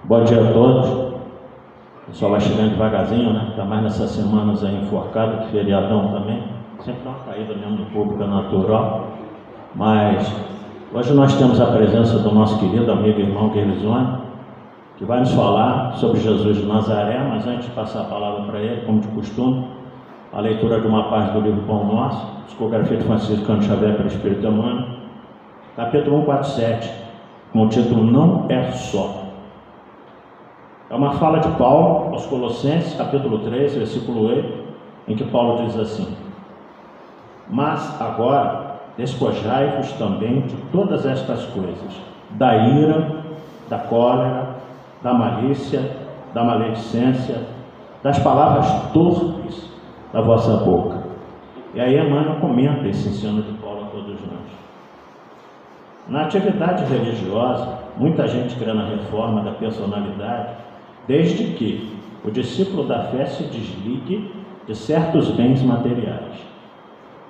Bom dia a todos. O pessoal vai chegando devagarzinho, né? Está mais nessas semanas aí enforcado, que feriadão também. Sempre dá uma caída mesmo no público, é natural. Mas hoje nós temos a presença do nosso querido amigo e irmão Guerizone, que vai nos falar sobre Jesus de Nazaré. Mas antes de passar a palavra para ele, como de costume, a leitura de uma parte do livro Pão Nosso, psicografia de Francisco Cândido Xavier pelo Espírito Emmanuel, capítulo 147, com o título Não é Só. É uma fala de Paulo aos Colossenses, capítulo 3, versículo 8, em que Paulo diz assim: mas agora despojai-vos também de todas estas coisas, da ira, da cólera, da malícia, da maledicência, das palavras torpes da vossa boca. E aí Emmanuel comenta esse ensino de Paulo a todos nós. Na atividade religiosa, muita gente crê na reforma da personalidade, desde que o discípulo da fé se desligue de certos bens materiais.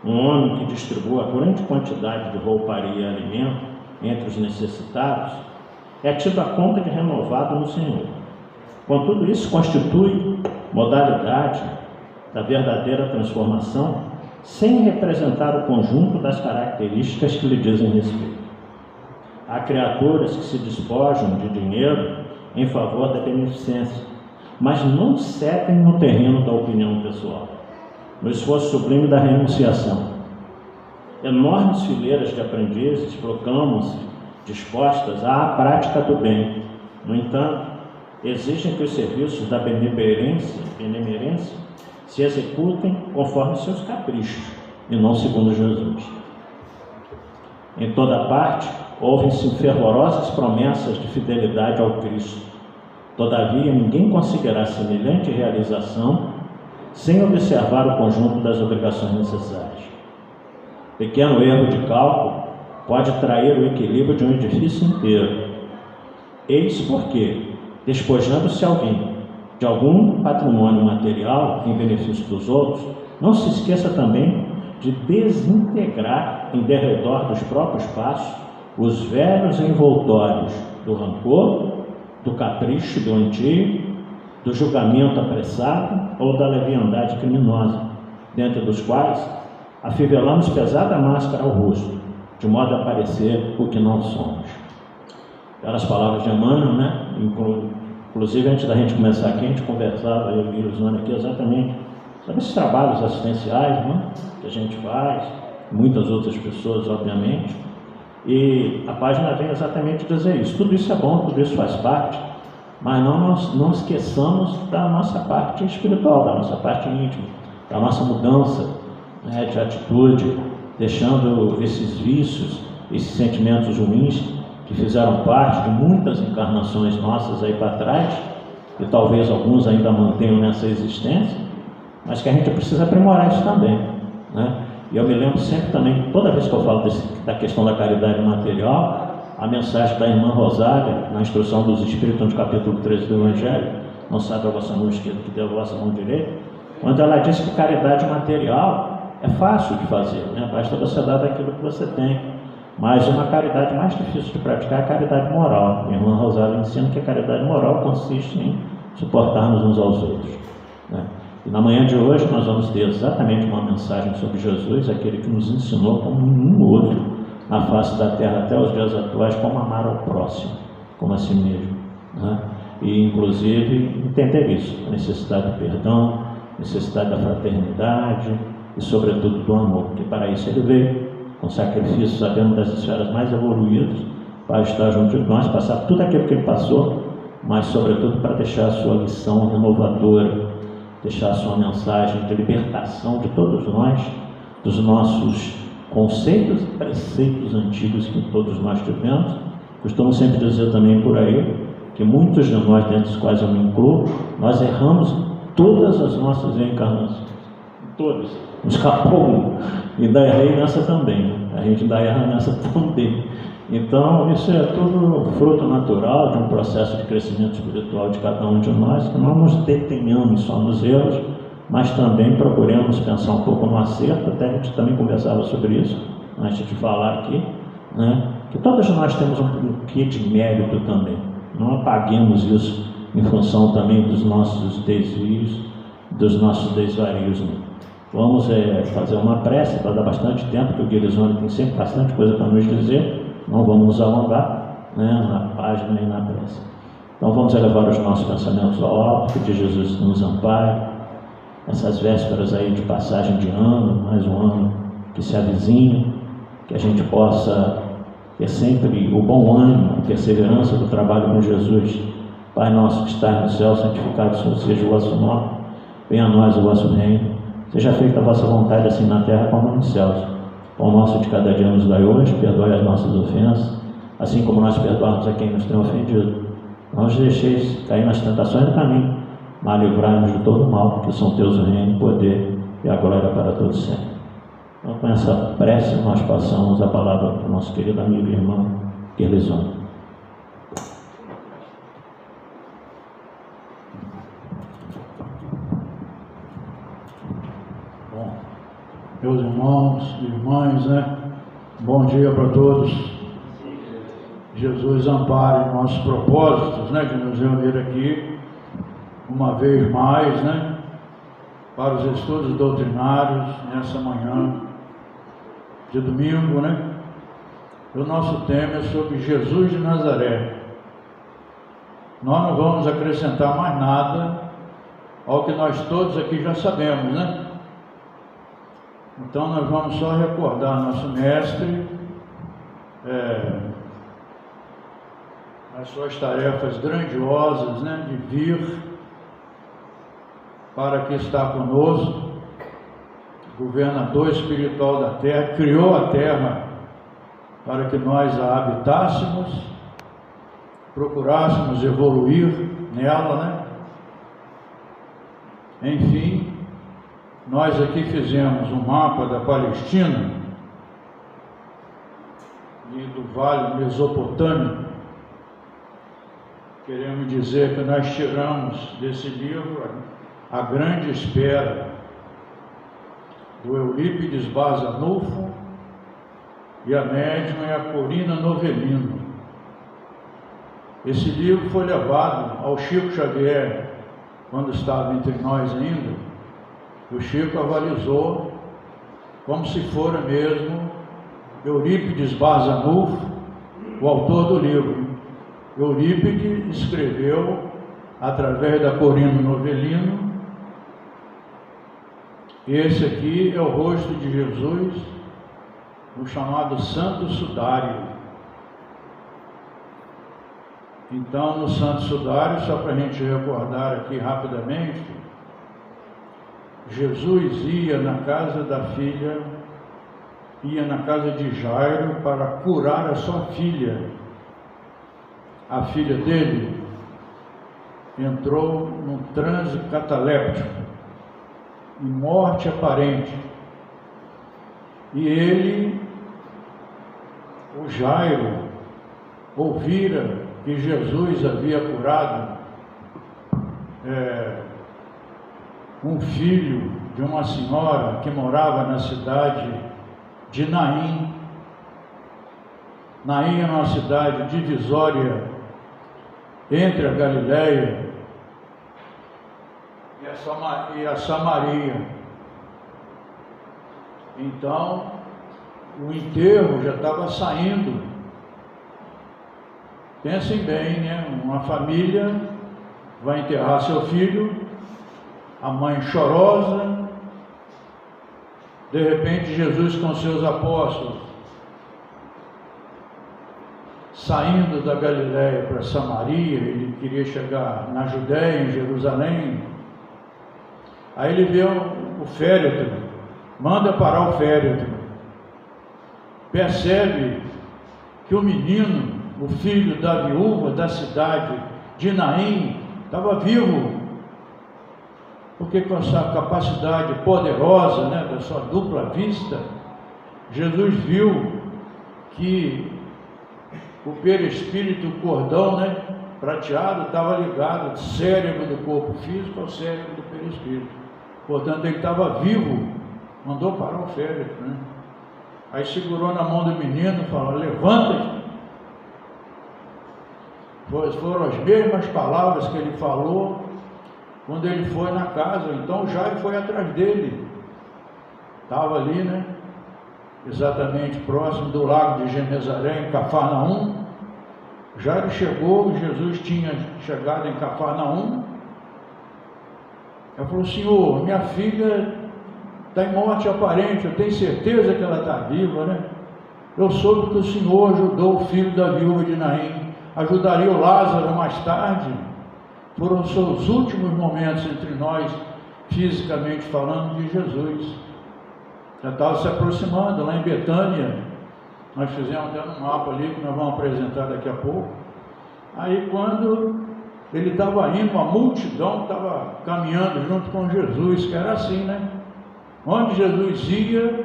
Um homem que distribua grande quantidade de rouparia e alimento entre os necessitados é tido a conta de renovado no Senhor. Contudo, isso constitui modalidade da verdadeira transformação, sem representar o conjunto das características que lhe dizem respeito. Há criaturas que se despojam de dinheiro em favor da beneficência, mas não cedem no terreno da opinião pessoal, no esforço sublime da renunciação. Enormes fileiras de aprendizes proclamam-se dispostas à prática do bem. No entanto, exigem que os serviços da benemerência se executem conforme seus caprichos e não segundo Jesus. Em toda parte, ouvem-se fervorosas promessas de fidelidade ao Cristo. Todavia, ninguém conseguirá semelhante realização sem observar o conjunto das obrigações necessárias. Pequeno erro de cálculo pode trair o equilíbrio de um edifício inteiro. Eis porque, despojando-se alguém de algum patrimônio material em benefício dos outros, não se esqueça também de desintegrar em derredor dos próprios passos os velhos envoltórios do rancor, do capricho doentio, do julgamento apressado ou da leviandade criminosa, dentro dos quais afivelamos pesada máscara ao rosto, de modo a parecer o que não somos. Aquelas palavras de Emmanuel, né? Inclusive, antes da gente começar aqui, a gente conversava, eu e o Guerizone aqui, exatamente sobre esses trabalhos assistenciais, né? Que a gente faz, muitas outras pessoas, obviamente. E a página vem exatamente dizer isso. Tudo isso é bom, tudo isso faz parte, mas não esqueçamos da nossa parte espiritual, da nossa parte íntima, da nossa mudança, né, de atitude, deixando esses vícios, esses sentimentos ruins que fizeram parte de muitas encarnações nossas aí para trás, e talvez alguns ainda mantenham nessa existência, mas que a gente precisa aprimorar isso também, né? E eu me lembro sempre também, toda vez que eu falo da questão da caridade material, a mensagem da irmã Rosália, na instrução dos Espíritos, no capítulo 13 do Evangelho, não sabe a vossa mão esquerda que deu a vossa mão direita, quando ela diz que caridade material é fácil de fazer, né? Basta você dar daquilo que você tem. Mas uma caridade mais difícil de praticar é a caridade moral. A irmã Rosália ensina que a caridade moral consiste em suportarmos uns aos outros, né? E na manhã de hoje nós vamos ter exatamente uma mensagem sobre Jesus, aquele que nos ensinou como nenhum outro na face da terra até os dias atuais, como amar ao próximo, como a si mesmo, né? E inclusive entender isso, a necessidade do perdão, a necessidade da fraternidade e sobretudo do amor, porque para isso ele veio, com sacrifício, sabendo das esferas mais evoluídas, para estar junto de nós, passar tudo aquilo que ele passou, mas sobretudo para deixar a sua lição renovadora, deixar a sua mensagem de libertação de todos nós, dos nossos conceitos e preceitos antigos que todos nós tivemos. Costumo sempre dizer também por aí que muitos de nós, dentre os quais eu me incluo, nós erramos todas as nossas reencarnações, todas, nos escapou um, e ainda errei nessa também, a gente ainda erra nessa também. Então, isso é tudo fruto natural de um processo de crescimento espiritual de cada um de nós, que não nos detenhamos só nos erros, mas também procuremos pensar um pouco no acerto. Até a gente também conversava sobre isso, antes de falar aqui, né? Que todos nós temos um quê de mérito também. não apaguemos isso em função também dos nossos desvios, dos nossos desvarios. Né? Vamos fazer uma prece, para dar bastante tempo, que o Guilherme tem sempre bastante coisa para nos dizer, não vamos nos alongar, né, na página e na prece. Então vamos elevar os nossos pensamentos ao alto, que Jesus nos ampare, essas vésperas aí de passagem de ano, mais um ano que se avizinha, que a gente possa ter sempre o bom ânimo, a perseverança do trabalho com Jesus. Pai nosso que estás no céu, santificado seja o vosso nome, venha a nós o vosso reino, seja feita a vossa vontade, assim na terra como nos céus. O pão nosso de cada dia nos dai hoje, perdoe as nossas ofensas, assim como nós perdoamos a quem nos tem ofendido. Não os deixeis cair nas tentações do caminho, mas livrai-nos de todo mal, porque são teus o reino, o poder e a glória para todos sempre. Então, com essa prece, nós passamos a palavra para o nosso querido amigo e irmão Guilherme. Bom, meus irmãos e irmãs, né? Bom dia para todos. Jesus ampare nossos propósitos, né? De nos reunir aqui uma vez mais, né? Para os estudos doutrinários nessa manhã de domingo, né? O nosso tema é sobre Jesus de Nazaré. Nós não vamos acrescentar mais nada ao que nós todos aqui já sabemos, né? Então nós vamos só recordar nosso mestre, as suas tarefas grandiosas, né? De vir para que está conosco, governador espiritual da terra, criou a terra para que nós a habitássemos, procurássemos evoluir nela, né? Enfim, nós aqui fizemos um mapa da Palestina e do Vale Mesopotâmico. Queremos dizer que nós tiramos desse livro A Grande Espera, do Eurípides Barçanufo, e a médium é a Corina Novellino. Esse livro foi levado ao Chico Xavier, quando estava entre nós ainda. O Chico avalizou como se fora mesmo Eurípides Barçanufo, o autor do livro. Eurípides escreveu, através da Corina Novellino, esse aqui é o rosto de Jesus, o chamado Santo Sudário. Então, no Santo Sudário, só para a gente recordar aqui rapidamente, Jesus ia na casa da filha, ia na casa de Jairo para curar a sua filha. A filha dele entrou num transe cataléptico, em morte aparente. E ele, o Jairo, ouvira que Jesus havia curado um filho de uma senhora que morava na cidade de Naim. Naim é uma cidade divisória entre a Galileia e a Samaria. Então, o enterro já estava saindo. Pensem bem, né? Uma família vai enterrar seu filho, a mãe chorosa, de repente Jesus com seus apóstolos, saindo da Galileia para Samaria, ele queria chegar na Judéia, em Jerusalém. Aí ele vê o féretro, manda parar o féretro, percebe que o menino, o filho da viúva da cidade de Naim, estava vivo, porque com essa capacidade poderosa, né, da sua dupla vista, Jesus viu que o perispírito, o cordão, né, prateado, estava ligado do cérebro do corpo físico ao cérebro do perispírito. Portanto, ele estava vivo, mandou parar o féretro, né? Aí segurou na mão do menino e falou: levanta-te. Foram as mesmas palavras que ele falou quando ele foi na casa. Então Jairo foi atrás dele. Estava ali, né? Exatamente próximo do lago de Genezaré, em Cafarnaum. Jairo chegou, Jesus tinha chegado em Cafarnaum. Ele falou: Senhor, minha filha está em morte aparente, eu tenho certeza que ela está viva, né? Eu soube que o Senhor ajudou o filho da viúva de Naim, ajudaria o Lázaro mais tarde. Foram seus últimos momentos entre nós, fisicamente falando, de Jesus. Já estava se aproximando lá em Betânia. Nós fizemos até um mapa ali que nós vamos apresentar daqui a pouco. Aí quando ele estava indo, a multidão estava caminhando junto com Jesus, que era assim, né? Onde Jesus ia,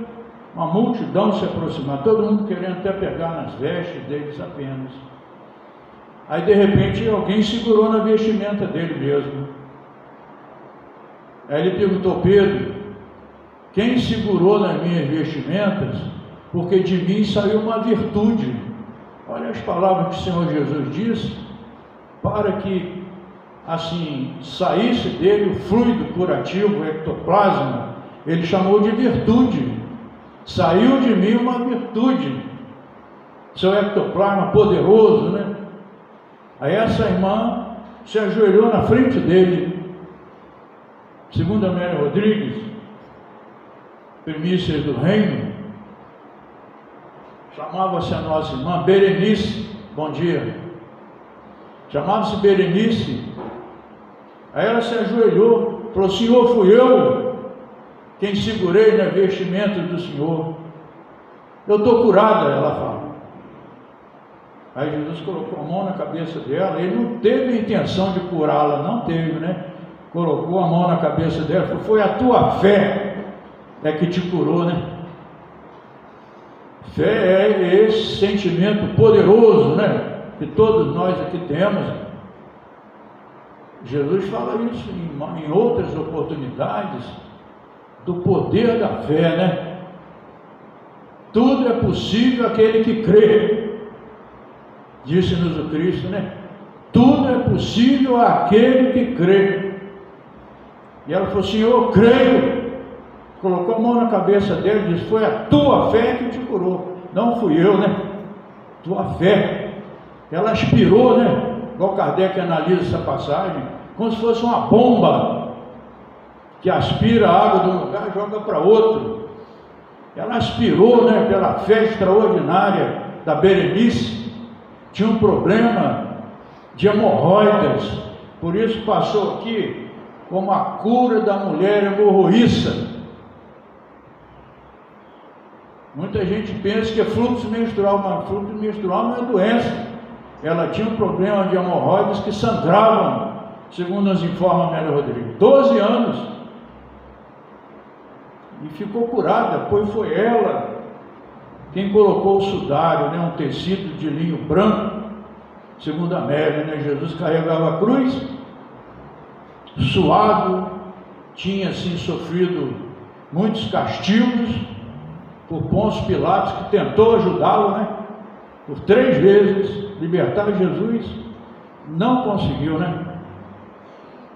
uma multidão se aproximava, todo mundo querendo até pegar nas vestes deles apenas. Aí de repente alguém segurou na vestimenta dele mesmo. Aí ele perguntou: Pedro, quem segurou nas minhas vestimentas? Porque de mim saiu uma virtude. Olha as palavras que o Senhor Jesus disse, para que assim saísse dele o fluido curativo, o ectoplasma. Ele chamou de virtude. Saiu de mim uma virtude. Seu ectoplasma poderoso, né? Aí essa irmã se ajoelhou na frente dele. Segundo Amélia Rodrigues, Primícias do Reino, chamava-se a nossa irmã Berenice. Bom dia. Chamava-se Berenice. Aí ela se ajoelhou, falou: Senhor, fui eu quem segurei na vestimenta do Senhor. Eu estou curada, ela fala. Aí Jesus colocou a mão na cabeça dela. Ele não teve a intenção de curá-la, não teve, né? Colocou a mão na cabeça dela, falou: foi a tua fé que te curou, né? Fé é esse sentimento poderoso, né? Que todos nós aqui temos. Jesus fala isso em outras oportunidades, do poder da fé, né? Tudo é possível àquele que crê, disse-nos o Cristo, né? Tudo é possível àquele que crê. E ela falou: Senhor, eu creio. Colocou a mão na cabeça dele e disse: foi a tua fé que te curou, não fui eu, né? Tua fé. Ela aspirou, né? Igual Kardec analisa essa passagem, como se fosse uma bomba que aspira a água de um lugar e joga para outro. Ela aspirou, né, pela fé extraordinária da Berenice. Tinha um problema de hemorroidas, por isso passou aqui como a cura da mulher hemorroíça. Muita gente pensa que é fluxo menstrual, mas fluxo menstrual não é doença. Ela tinha um problema de hemorroidas que sangravam, segundo nos informa a Amélia Rodrigues. 12 anos. E ficou curada, pois foi ela quem colocou o sudário, né, um tecido de linho branco, segundo a Amélia, né? Jesus carregava a cruz, suado, tinha assim sofrido muitos castigos por Pôncio Pilatos, que tentou ajudá-lo, né? Por 3 vezes libertar Jesus, não conseguiu, né?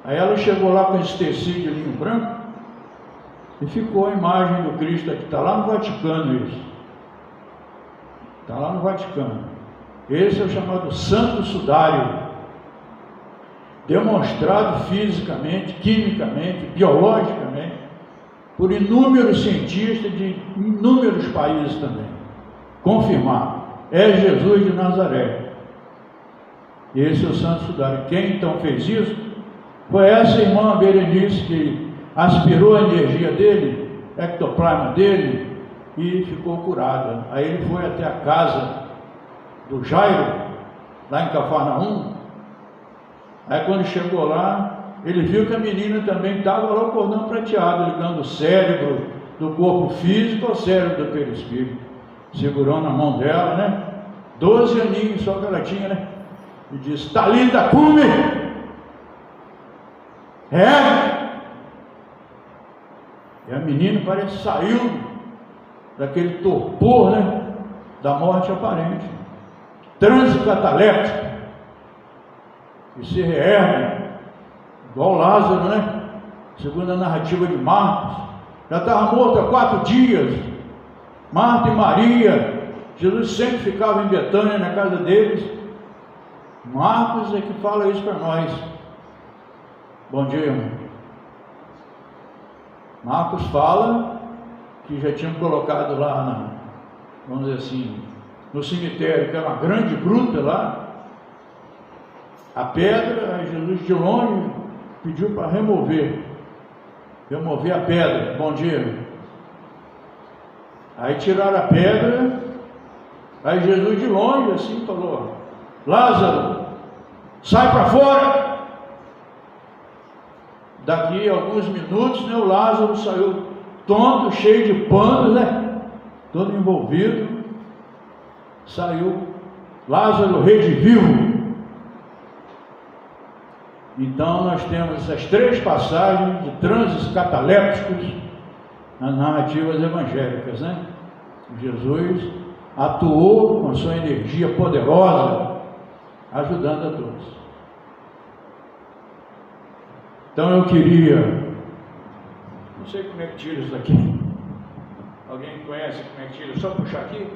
Aí ela chegou lá com esse tecido de linho branco e ficou a imagem do Cristo aqui. Está lá no Vaticano isso. Está lá no Vaticano. Esse é o chamado Santo Sudário, demonstrado fisicamente, quimicamente, biologicamente, por inúmeros cientistas de inúmeros países também. Confirmado. É Jesus de Nazaré. Esse é o Santo Sudário. Quem então fez isso? Foi essa irmã Berenice que aspirou a energia dele, ectoplasma dele, e ficou curada. Aí ele foi até a casa do Jairo, lá em Cafarnaum. Aí quando chegou lá, ele viu que a menina também estava lá, o cordão prateado, ligando o cérebro do corpo físico ao cérebro do perispírito. Segurou na mão dela, né? 12 aninhos só que ela tinha, né? E disse: Talita cumi! E a menina parece que saiu daquele torpor, né? Da morte aparente. Transe cataléptico. e se reerguem, igual Lázaro, né? Segundo a narrativa de Marcos, já estava morto há 4 dias. Marta e Maria, Jesus sempre ficava em Betânia, na casa deles. Marcos é que fala isso para nós. Bom dia, irmão. Marcos fala que já tinham colocado lá, vamos dizer assim, no cemitério, que era uma grande gruta lá, a pedra. Aí Jesus de longe pediu para remover a pedra. Bom dia. Aí tiraram a pedra. Aí Jesus de longe assim falou: Lázaro, sai para fora. Daqui a alguns minutos, né, o Lázaro saiu tonto, cheio de panos, né, todo envolvido. Saiu Lázaro redivivo. Então nós temos essas 3 passagens de transes catalépticos nas narrativas evangélicas, né? Jesus atuou com sua energia poderosa, ajudando a todos. Então eu queria, não sei como é que tira isso daqui. Alguém conhece como é que tira? Só puxar aqui?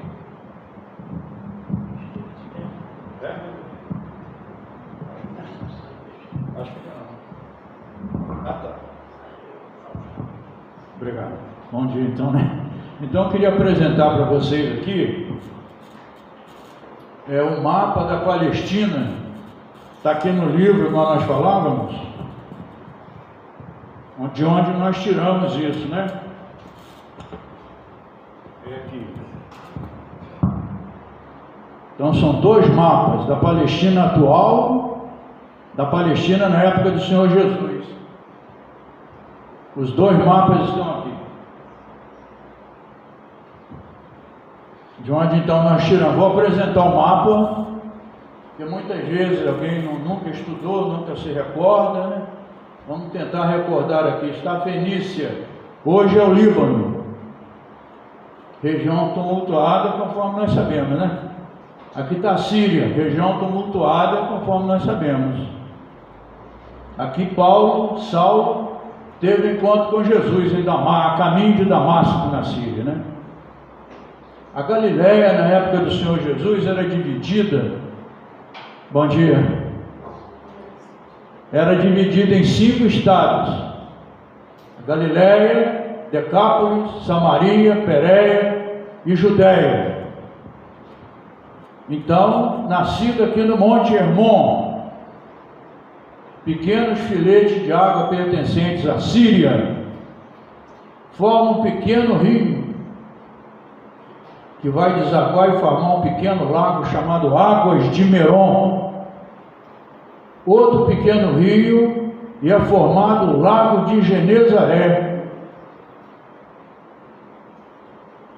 É? Acho que não. Ah, tá. Obrigado. Bom dia, então, né? Então eu queria apresentar para vocês aqui o mapa da Palestina. Está aqui no livro que nós falávamos, de onde nós tiramos isso, né? É aqui. Então são 2 mapas da Palestina atual, da Palestina na época do Senhor Jesus. Os 2 mapas estão aqui. De onde então nós tiramos. Vou apresentar o mapa, que muitas vezes alguém nunca estudou, nunca se recorda, né? Vamos tentar recordar aqui. Está a Fenícia, hoje é o Líbano, região tumultuada, conforme nós sabemos, né? Aqui está a Síria, região tumultuada, conforme nós sabemos. Aqui Saulo, teve encontro com Jesus em Damasco, a caminho de Damasco, na Síria, né? A Galileia, na época do Senhor Jesus, era dividida. Bom dia. Era dividida em 5 estados: Galileia, Decápolis, Samaria, Pérea e Judéia. Então, nascido aqui no Monte Hermon, pequenos filetes de água pertencentes à Síria formam um pequeno rio que vai desaguar e formar um pequeno lago chamado Águas de Merom. Outro pequeno rio e é formado o Lago de Genezaré.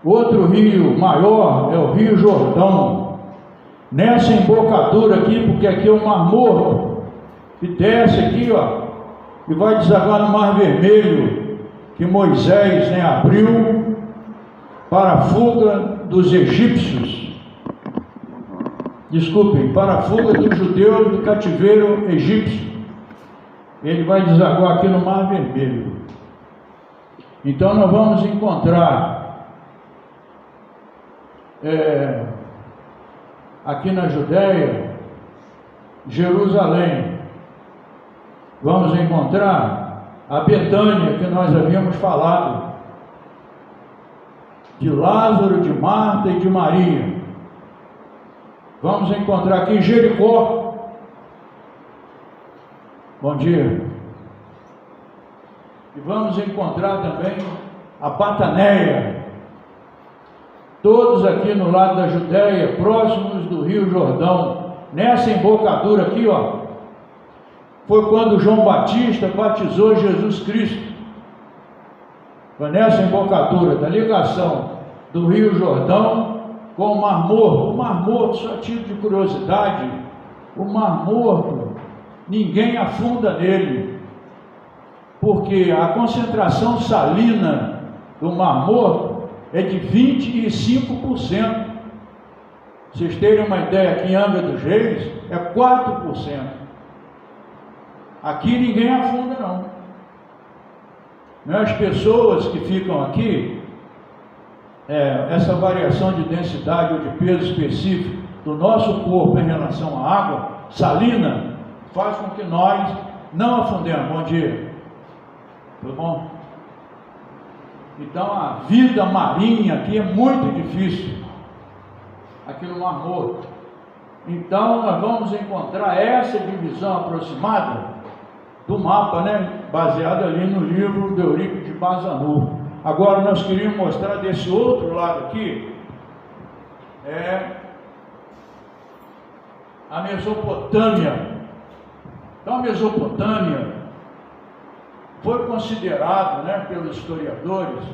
Outro rio maior é o Rio Jordão. Nessa embocadura aqui, porque aqui é o Mar Morto, que desce aqui, ó, e vai desaguar no Mar Vermelho, que Moisés, né, abriu para a fuga dos egípcios. Desculpem, para a fuga dos judeus do cativeiro egípcio. Ele vai desaguar aqui no Mar Vermelho. Então nós vamos encontrar aqui na Judéia, Jerusalém. Vamos encontrar a Betânia, que nós havíamos falado, de Lázaro, de Marta e de Maria. Vamos encontrar aqui Jericó. Bom dia. E vamos encontrar também a Bataneia. Todos aqui no lado da Judéia, próximos do Rio Jordão. Nessa embocadura aqui, ó, foi quando João Batista batizou Jesus Cristo. Foi nessa embocadura da ligação do Rio Jordão com o Mar Morto. O Mar Morto, só título de curiosidade, o Mar Morto, ninguém afunda nele, porque a concentração salina do Mar Morto é de 25%. Vocês terem uma ideia, aqui em Angra dos Reis é 4%. Aqui ninguém afunda, não. As pessoas que ficam aqui, essa variação de densidade ou de peso específico do nosso corpo em relação à água salina, faz com que nós não afundemos. Bom dia. Tudo bom? Então a vida marinha aqui é muito difícil, aqui no Mar Morto. Então nós vamos encontrar essa divisão aproximada do mapa, baseado ali no livro de Eurípides de Bazanur. Agora nós queríamos mostrar desse outro lado aqui, a Mesopotâmia. Então a Mesopotâmia foi considerado, pelos historiadores,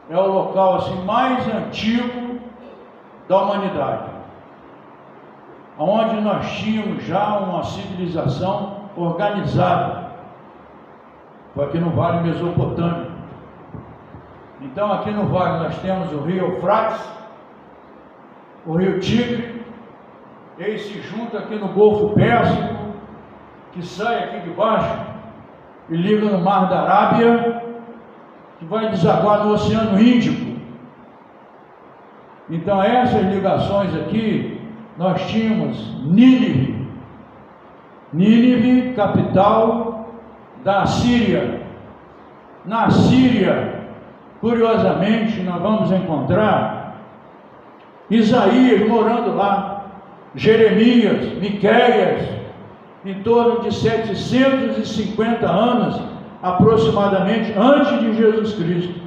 é o local assim mais antigo da humanidade, onde nós tínhamos já uma civilização organizada. Foi aqui no Vale Mesopotâmico. Então aqui no Vale nós temos o rio Eufrates, o rio Tigre, ele se junta aqui no Golfo Pérsico, que sai aqui de baixo e liga no Mar da Arábia, que vai desaguar no Oceano Índico. Então essas ligações aqui, nós tínhamos Nínive, capital da Síria. Na Síria, curiosamente, nós vamos encontrar Isaías morando lá, Jeremias, Miqueias, em torno de 750 anos, aproximadamente, antes de Jesus Cristo.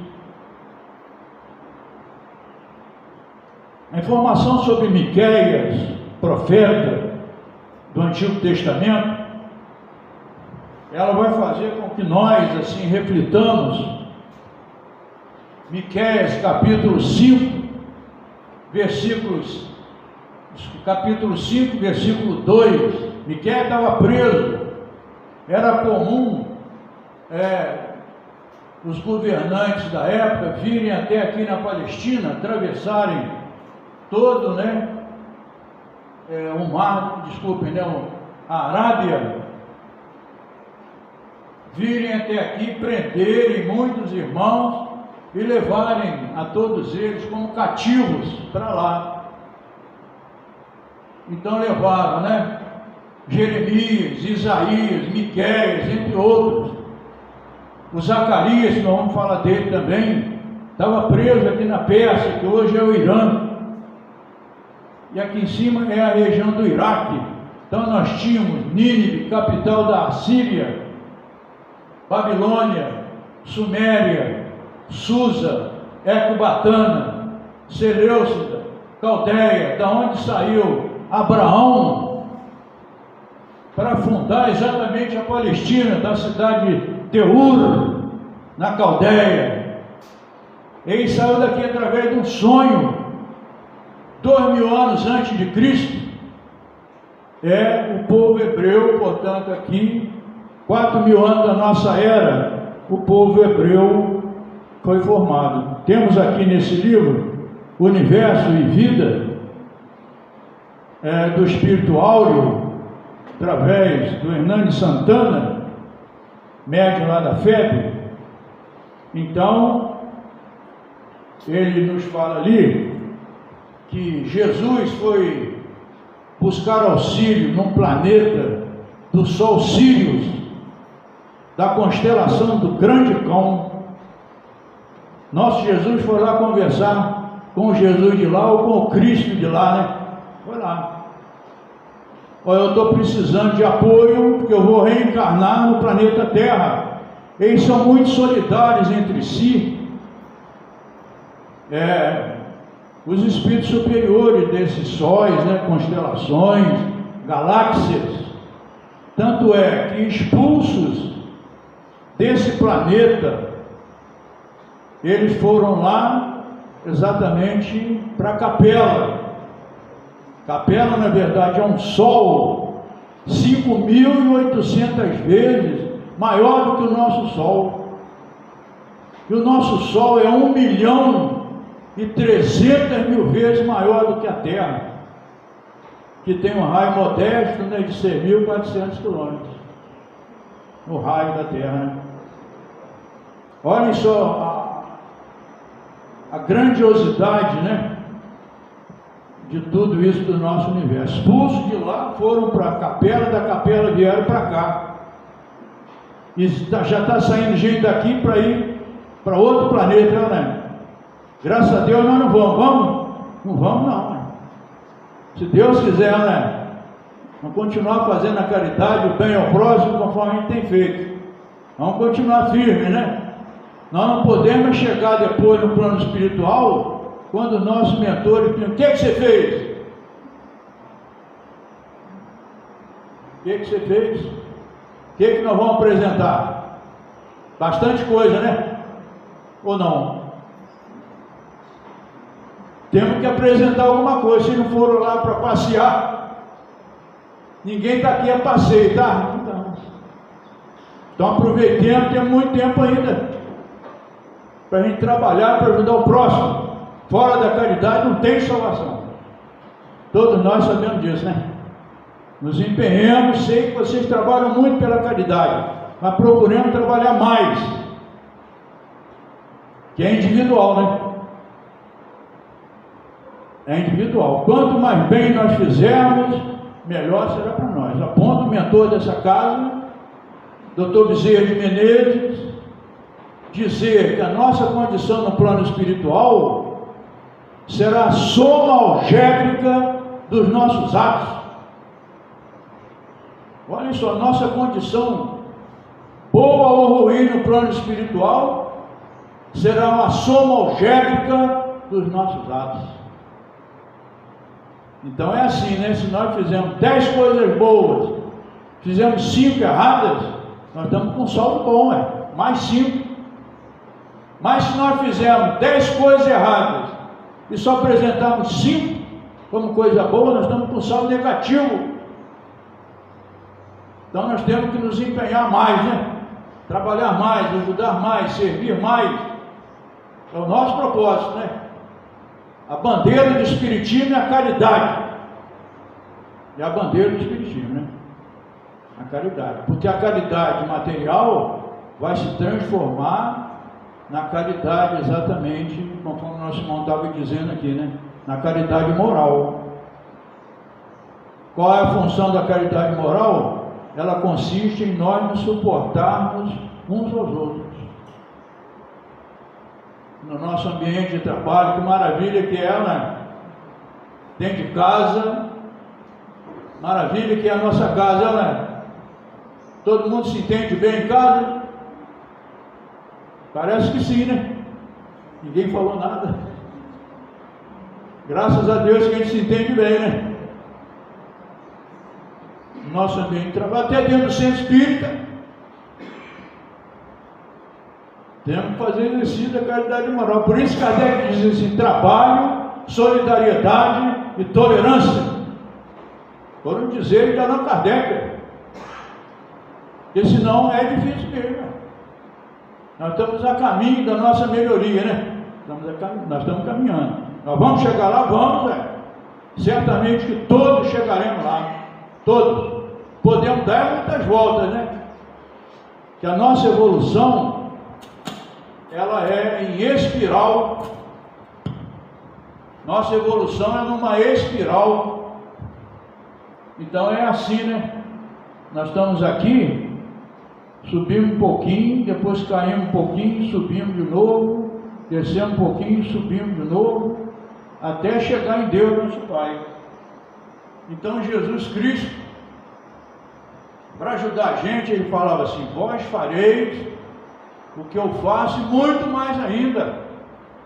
A informação sobre Miqueias, profeta do Antigo Testamento, ela vai fazer com que nós, assim, reflitamos. Miqueias, capítulo 5, capítulo 5, versículo 2. Miqueias estava preso. Era comum os governantes da época virem até aqui na Palestina, atravessarem todo, a Arábia, virem até aqui, prenderem muitos irmãos e levarem a todos eles como cativos para lá. Então levaram, Jeremias, Isaías, Miqueias, entre outros. O Zacarias, que nós vamos falar dele também, estava preso aqui na Pérsia, que hoje é o Irã. E aqui em cima é a região do Iraque. Então nós tínhamos Nínive, capital da Síria, Babilônia, Suméria, Susa, Ecbatana, Seleucida, Caldeia, da onde saiu Abraão para fundar exatamente a Palestina, da cidade de Teur, na Caldeia. Ele saiu daqui através de um sonho, 2000 anos antes de Cristo. O povo hebreu, portanto, aqui, 4000 anos da nossa era, o povo hebreu foi formado. Temos aqui nesse livro, Universo e Vida, do Espírito Áureo, através do Hernani Santana, médium lá da FEB. Então, ele nos fala ali que Jesus foi buscar auxílio num planeta do Sol Sírius, da constelação do Grande Cão. Nosso Jesus foi lá conversar com o Jesus de lá ou com o Cristo de lá, Foi lá. Olha, eu estou precisando de apoio, porque eu vou reencarnar no planeta Terra. Eles são muito solidários entre si. Os espíritos superiores desses sóis, constelações, galáxias. Tanto é que expulsos desse planeta, eles foram lá exatamente para a Capela. Capela, na verdade, é um Sol 5.800 vezes maior do que o nosso Sol. E o nosso Sol é 1.300.000 vezes maior do que a Terra, que tem um raio modesto de 6.400 quilômetros. no raio da terra, né? Olhem só a grandiosidade, né, de tudo isso do nosso universo. Expulsos de lá, foram para a capela, da capela vieram para cá. E já está saindo gente daqui para ir para outro planeta, né? Graças a Deus nós não vamos. Vamos? Não vamos não, né? Se Deus quiser, né? Vamos continuar fazendo a caridade, o bem ao próximo, conforme a gente tem feito. Vamos continuar firme, né? Nós não podemos chegar depois no plano espiritual, quando o nosso mentor diz: o que você fez? O que você fez? O que nós vamos apresentar? Bastante coisa, né? Ou não? Temos que apresentar alguma coisa. Se não foram lá para passear, ninguém está aqui a passeio, tá? Então aproveitemos, temos muito tempo ainda para a gente trabalhar, para ajudar o próximo. Fora da caridade não tem salvação. Todos nós sabemos disso, né? Nos empenhamos, sei que vocês trabalham muito pela caridade, mas procuremos trabalhar mais, que é individual, né? É individual. Quanto mais bem nós fizermos, melhor será para nós. Aponta o mentor dessa casa, Dr. Bezerra de Menezes, dizer que a nossa condição no plano espiritual será a soma algébrica dos nossos atos. Olhem só, nossa condição, boa ou ruim no plano espiritual, será uma soma algébrica dos nossos atos. Então é assim, né? Se nós fizermos 10 coisas boas, fizemos 5 erradas, nós estamos com um saldo bom, mais 5. Mas se nós fizermos 10 coisas erradas e só apresentarmos 5 como coisa boa, nós estamos com um saldo negativo. Então nós temos que nos empenhar mais, né? Trabalhar mais, ajudar mais, servir mais. É o nosso propósito, né? A bandeira do Espiritismo é a caridade. É a bandeira do Espiritismo, né? A caridade. Porque a caridade material vai se transformar na caridade exatamente, conforme o nosso irmão estava dizendo aqui, né? Na caridade moral. Qual é a função da caridade moral? Ela consiste em nós nos suportarmos uns aos outros. No nosso ambiente de trabalho, que maravilha que é, né? Dentro de casa, maravilha que é a nossa casa, né? Todo mundo se entende bem em casa? Parece que sim, né? Ninguém falou nada. Graças a Deus que a gente se entende bem, né? Nosso ambiente de trabalho, até dentro do centro espírita, temos que fazer exercício da caridade moral. Por isso Kardec diz assim: trabalho, solidariedade e tolerância. Foram dizer de Allan Kardec, porque senão é difícil mesmo. Nós estamos a caminho da nossa melhoria, né? Nós estamos caminhando. Nós vamos chegar lá, vamos, certamente que todos chegaremos lá. Todos. Podemos dar muitas voltas, né? Que a nossa evolução, ela é em espiral. Nossa evolução é numa espiral. Então é assim, né? Nós estamos aqui, subimos um pouquinho, depois caímos um pouquinho, subimos de novo, descemos um pouquinho, subimos de novo, até chegar em Deus, nosso Pai. Então Jesus Cristo, para ajudar a gente, ele falava assim: vós fareis o que eu faço e muito mais ainda,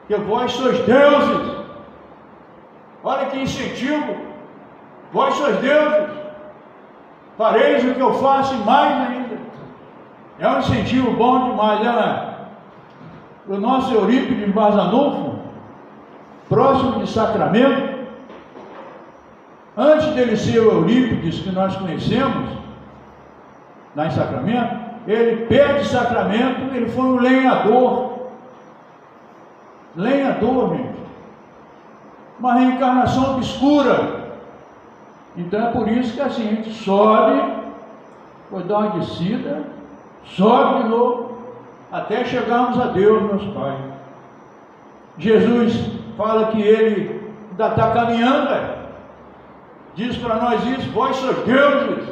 que vós sois deuses. Olha que incentivo! Vós sois deuses, fareis o que eu faço e mais ainda. É um incentivo bom demais, né? O nosso Eurípides Barçanufo, próximo de Sacramento, antes dele ser o Eurípides que nós conhecemos, lá em Sacramento, ele perde Sacramento, ele foi um lenhador. Lenhador, gente. Uma reencarnação obscura. Então é por isso que assim, a gente sobe, foi dar uma descida, sobe de novo, até chegarmos a Deus, nosso Pai. Jesus fala que Ele ainda está caminhando, diz para nós isso: vós sois deuses,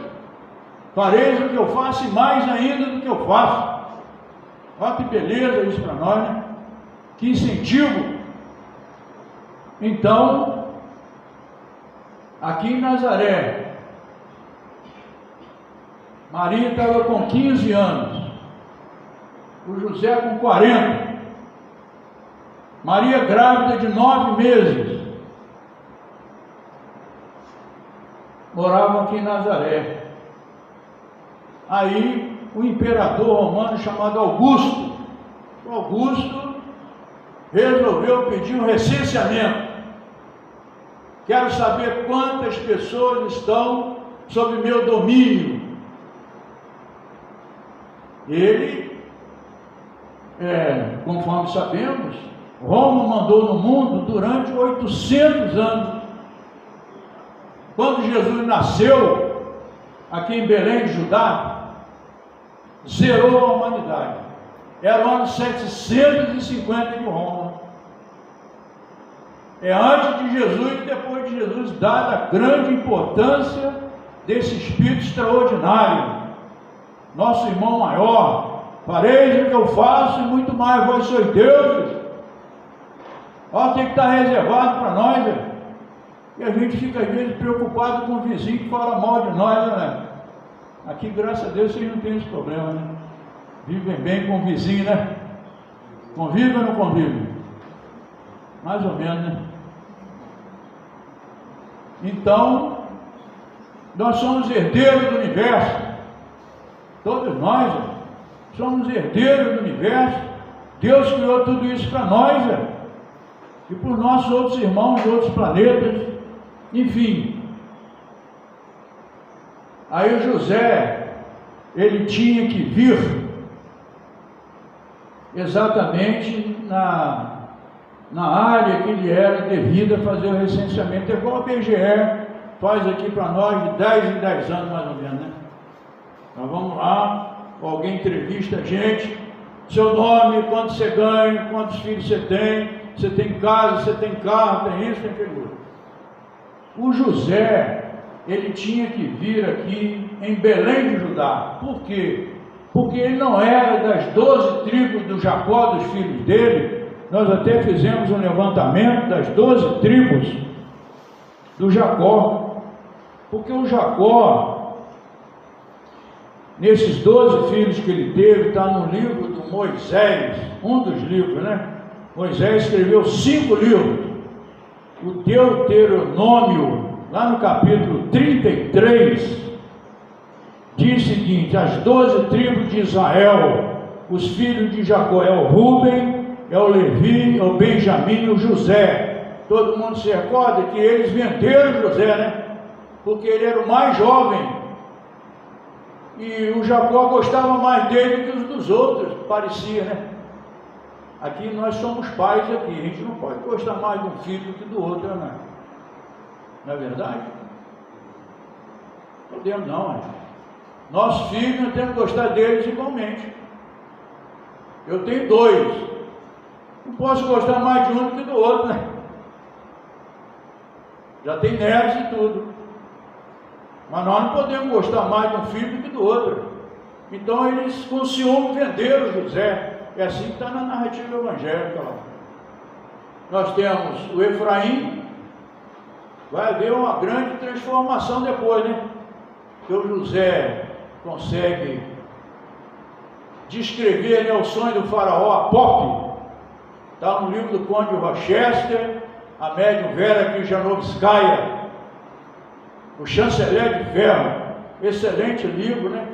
fareis o que eu faço e mais ainda do que eu faço. Olha que beleza isso para nós, né? Que incentivo. Então, aqui em Nazaré, Maria estava com 15 anos, o José com 40, Maria grávida de 9 meses, moravam aqui em Nazaré. Aí o imperador romano chamado Augusto resolveu pedir um recenseamento. Quero saber quantas pessoas estão sob meu domínio. Ele, conforme sabemos, Roma mandou no mundo durante 800 anos. Quando Jesus nasceu aqui em Belém, Judá, zerou a humanidade. Era o ano 750 de Roma. É antes de Jesus e depois de Jesus, dada a grande importância desse Espírito extraordinário, nosso irmão maior. Fareis o que eu faço e muito mais, vós sois deuses. Olha, tem que estar reservado para nós, E a gente fica às vezes preocupado com o vizinho que fala mal de nós, né? Aqui, graças a Deus, vocês não têm esse problema, né? Vivem bem com o vizinho, né? Convivem ou não convivem? Mais ou menos, né? Então, nós somos herdeiros do universo. Todos nós somos herdeiros do universo. Deus criou tudo isso para nós, e para os nossos outros irmãos de outros planetas. Enfim, aí o José, ele tinha que vir exatamente na área que lhe era devida fazer o recenseamento. É igual a BGE faz aqui para nós de 10 em 10 anos mais ou menos, né? Nós vamos lá, alguém entrevista a gente, seu nome, quanto você ganha, quantos filhos você tem casa, você tem carro, tem isso, tem aquilo. O José, ele tinha que vir aqui em Belém de Judá. Por quê? Porque ele não era das 12 tribos do Jacó, dos filhos dele. Nós até fizemos um levantamento das 12 tribos do Jacó. Porque o Jacó, nesses 12 filhos que ele teve, está no livro do Moisés, um dos livros, né? Moisés escreveu 5 livros. O Deuteronômio, lá no capítulo 33, diz o seguinte: as 12 tribos de Israel, os filhos de Jacó, é o Rúben, é o Levi, é o Benjamim e o José. Todo mundo se recorda que eles venderam José, né? Porque ele era o mais jovem, e o Jacó gostava mais dele que os dos outros, parecia, né? Aqui nós somos pais aqui, a gente não pode gostar mais de um filho do que do outro, né? Não é verdade? Podemos não, né? Nossos filhos, nós temos que gostar deles igualmente. Eu tenho 2, não posso gostar mais de um do que do outro, né? Já tem netos e tudo, mas nós não podemos gostar mais de um filho do que do outro. Então eles com ciúme venderam José. É assim que está na narrativa evangélica lá. Nós temos o Efraim, vai haver uma grande transformação depois, né? Que o José consegue descrever, né, o sonho do faraó Apop. Está no livro do Conde Rochester, a médium Vera Krijanovskaya, o Chanceler de Ferro. Excelente livro, né?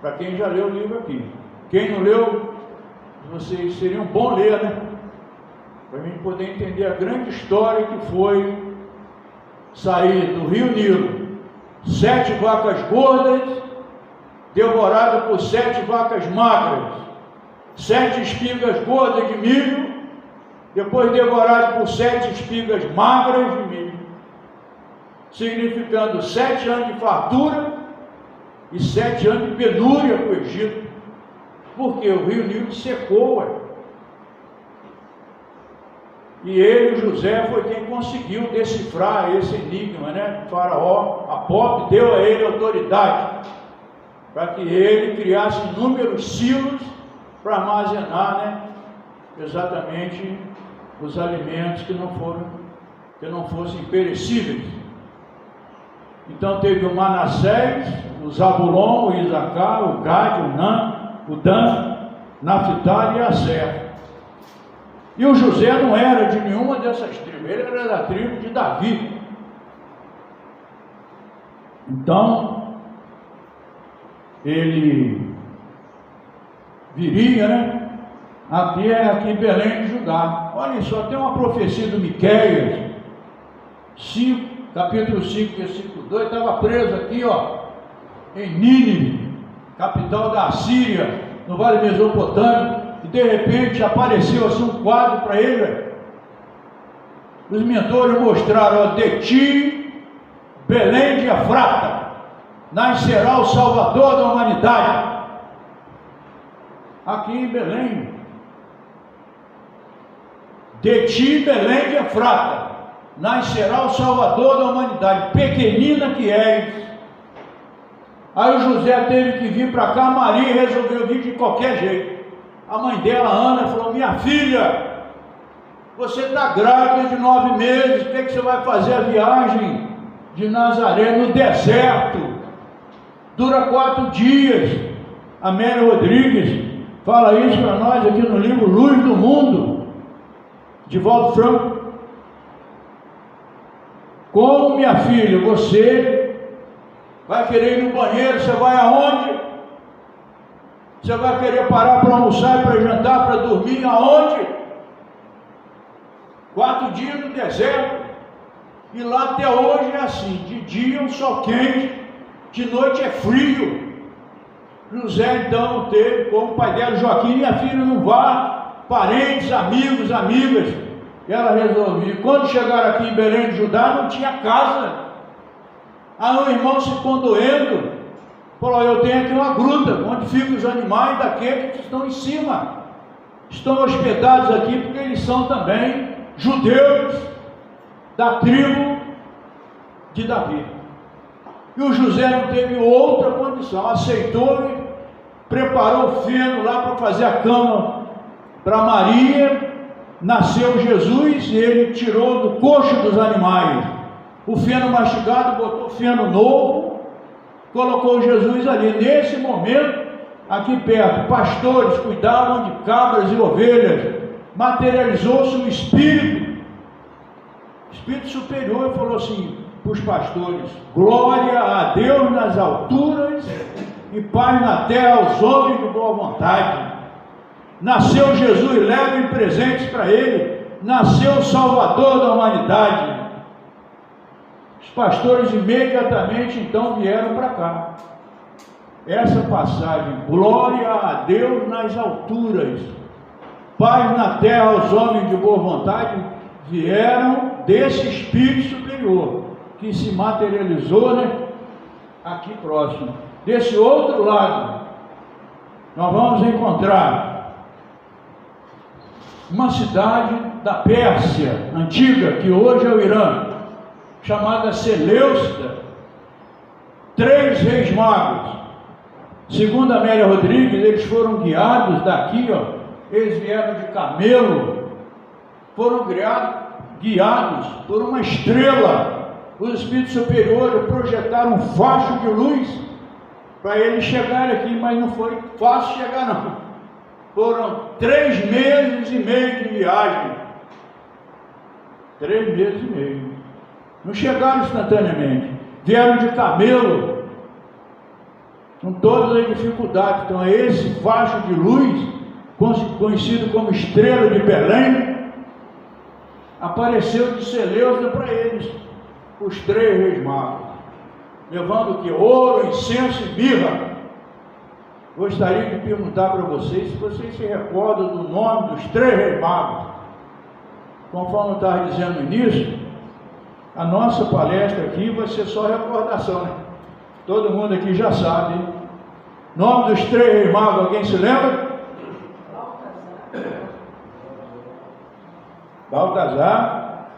Para quem já leu o livro aqui. Quem não leu, vocês seriam bom ler, né? Para a gente poder entender a grande história que foi sair do Rio Nilo, 7 vacas gordas, devoradas por 7 vacas magras, 7 espigas gordas de milho, depois devorado por 7 espigas magras de milho, significando 7 anos de fartura e 7 anos de penúria para o Egito. porque o rio Nilo secou, ué. E ele, o José, foi quem conseguiu decifrar esse enigma, né? O faraó, a Apop, deu a ele autoridade para que ele criasse inúmeros silos para armazenar, né? Exatamente os alimentos que não fossem perecíveis. Então teve o Manassés, o Zabulon, o Isacar, o Gad, o Dan, Naphtali e Aser. E o José não era de nenhuma dessas tribos, ele era da tribo de Davi. Então, ele viria, né? Aqui em Belém de Judá. Olha só, tem uma profecia do Miqueias, capítulo 5, versículo 2, estava preso aqui, ó, em Nínive, capital da Assíria, no Vale Mesopotâmico. E de repente apareceu assim um quadro para ele. Os mentores mostraram: ó, de ti, Belém de Efrata, nascerá o Salvador da humanidade. Aqui em Belém, de ti, Belém de Efrata, nascerá o Salvador da humanidade, pequenina que és. Aí o José teve que vir para cá, Maria resolveu vir de qualquer jeito. A mãe dela, Ana, falou: minha filha, você está grávida de 9 meses, o que você vai fazer a viagem de Nazaré no deserto? Dura 4 dias. Amélia Rodrigues fala isso para nós aqui no livro Luz do Mundo, de Valdo Franco. Como, minha filha, você vai querer ir no banheiro, você vai aonde? Você vai querer parar para almoçar, para jantar, para dormir, aonde? 4 dias no deserto. E lá até hoje é assim, de dia é um sol quente, de noite é frio. José então teve como pai dela, Joaquim: minha filha, não vá, parentes, amigos, amigas. Ela resolveu. Quando chegaram aqui em Belém de Judá, não tinha casa. Aí o irmão se condoendo, falou: eu tenho aqui uma gruta, onde ficam os animais daqueles que estão em cima. Estão hospedados aqui porque eles são também judeus da tribo de Davi. E o José não teve outra condição, aceitou e preparou o feno lá para fazer a cama para Maria. Nasceu Jesus e ele tirou do coxo dos animais o feno mastigado, botou feno novo, colocou Jesus ali. Nesse momento, aqui perto, pastores cuidavam de cabras e ovelhas. Materializou-se o Espírito superior, e falou assim para os pastores: glória a Deus nas alturas e paz na terra aos homens de boa vontade. Nasceu Jesus, levem presentes para ele. Nasceu o Salvador da humanidade. Os pastores imediatamente então vieram para cá. Essa passagem: glória a Deus nas alturas, paz na terra aos homens de boa vontade, vieram desse Espírito superior que se materializou, né, aqui próximo. Desse outro lado, nós vamos encontrar uma cidade da Pérsia antiga, que hoje é o Irã, chamada Seleucida. 3 reis magos. Segundo Amélia Rodrigues, eles foram guiados daqui, ó, eles vieram de camelo, foram guiados por uma estrela. Os espíritos superiores projetaram um facho de luz para eles chegarem aqui, mas não foi fácil chegar não. Foram 3 meses e meio de viagem. 3 meses e meio. Não chegaram instantaneamente. Vieram de camelo, com todas as dificuldades. Então esse facho de luz, conhecido como estrela de Belém, apareceu de Seleucida para eles, os 3 reis magos, levando o que? Ouro, incenso e mirra. Gostaria de perguntar para vocês se vocês se recordam do nome dos 3 reis magos. Conforme eu estava dizendo no início, a nossa palestra aqui vai ser só recordação, né? Todo mundo aqui já sabe. Nome dos 3 reis magos, alguém se lembra? Baltazar.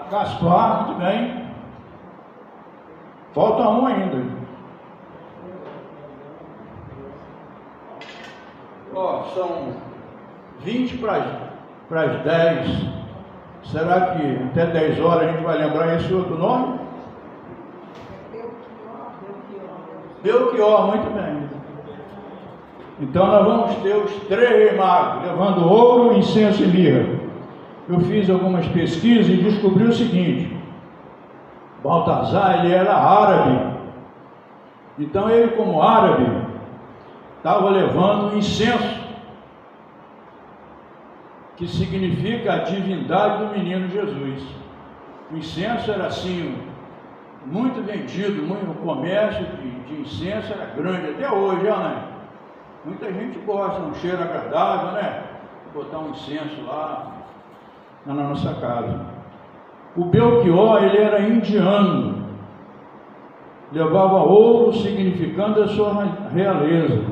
Gaspar, muito bem. Falta um ainda. Ó, são 20 para as 10. Será que até 10 horas a gente vai lembrar esse outro nome? Belchior, muito bem. Então nós vamos ter os 3 reis magos, levando ouro, incenso e mirra. Eu fiz algumas pesquisas e descobri o seguinte: Baltazar, ele era árabe. Então ele, como árabe, estava levando incenso, que significa a divindade do menino Jesus. O incenso era assim, muito vendido, o comércio de incenso era grande, até hoje, né? Muita gente gosta, um cheiro agradável, né? Botar um incenso lá na nossa casa. O Belchior, ele era indiano, levava ouro, significando a sua realeza.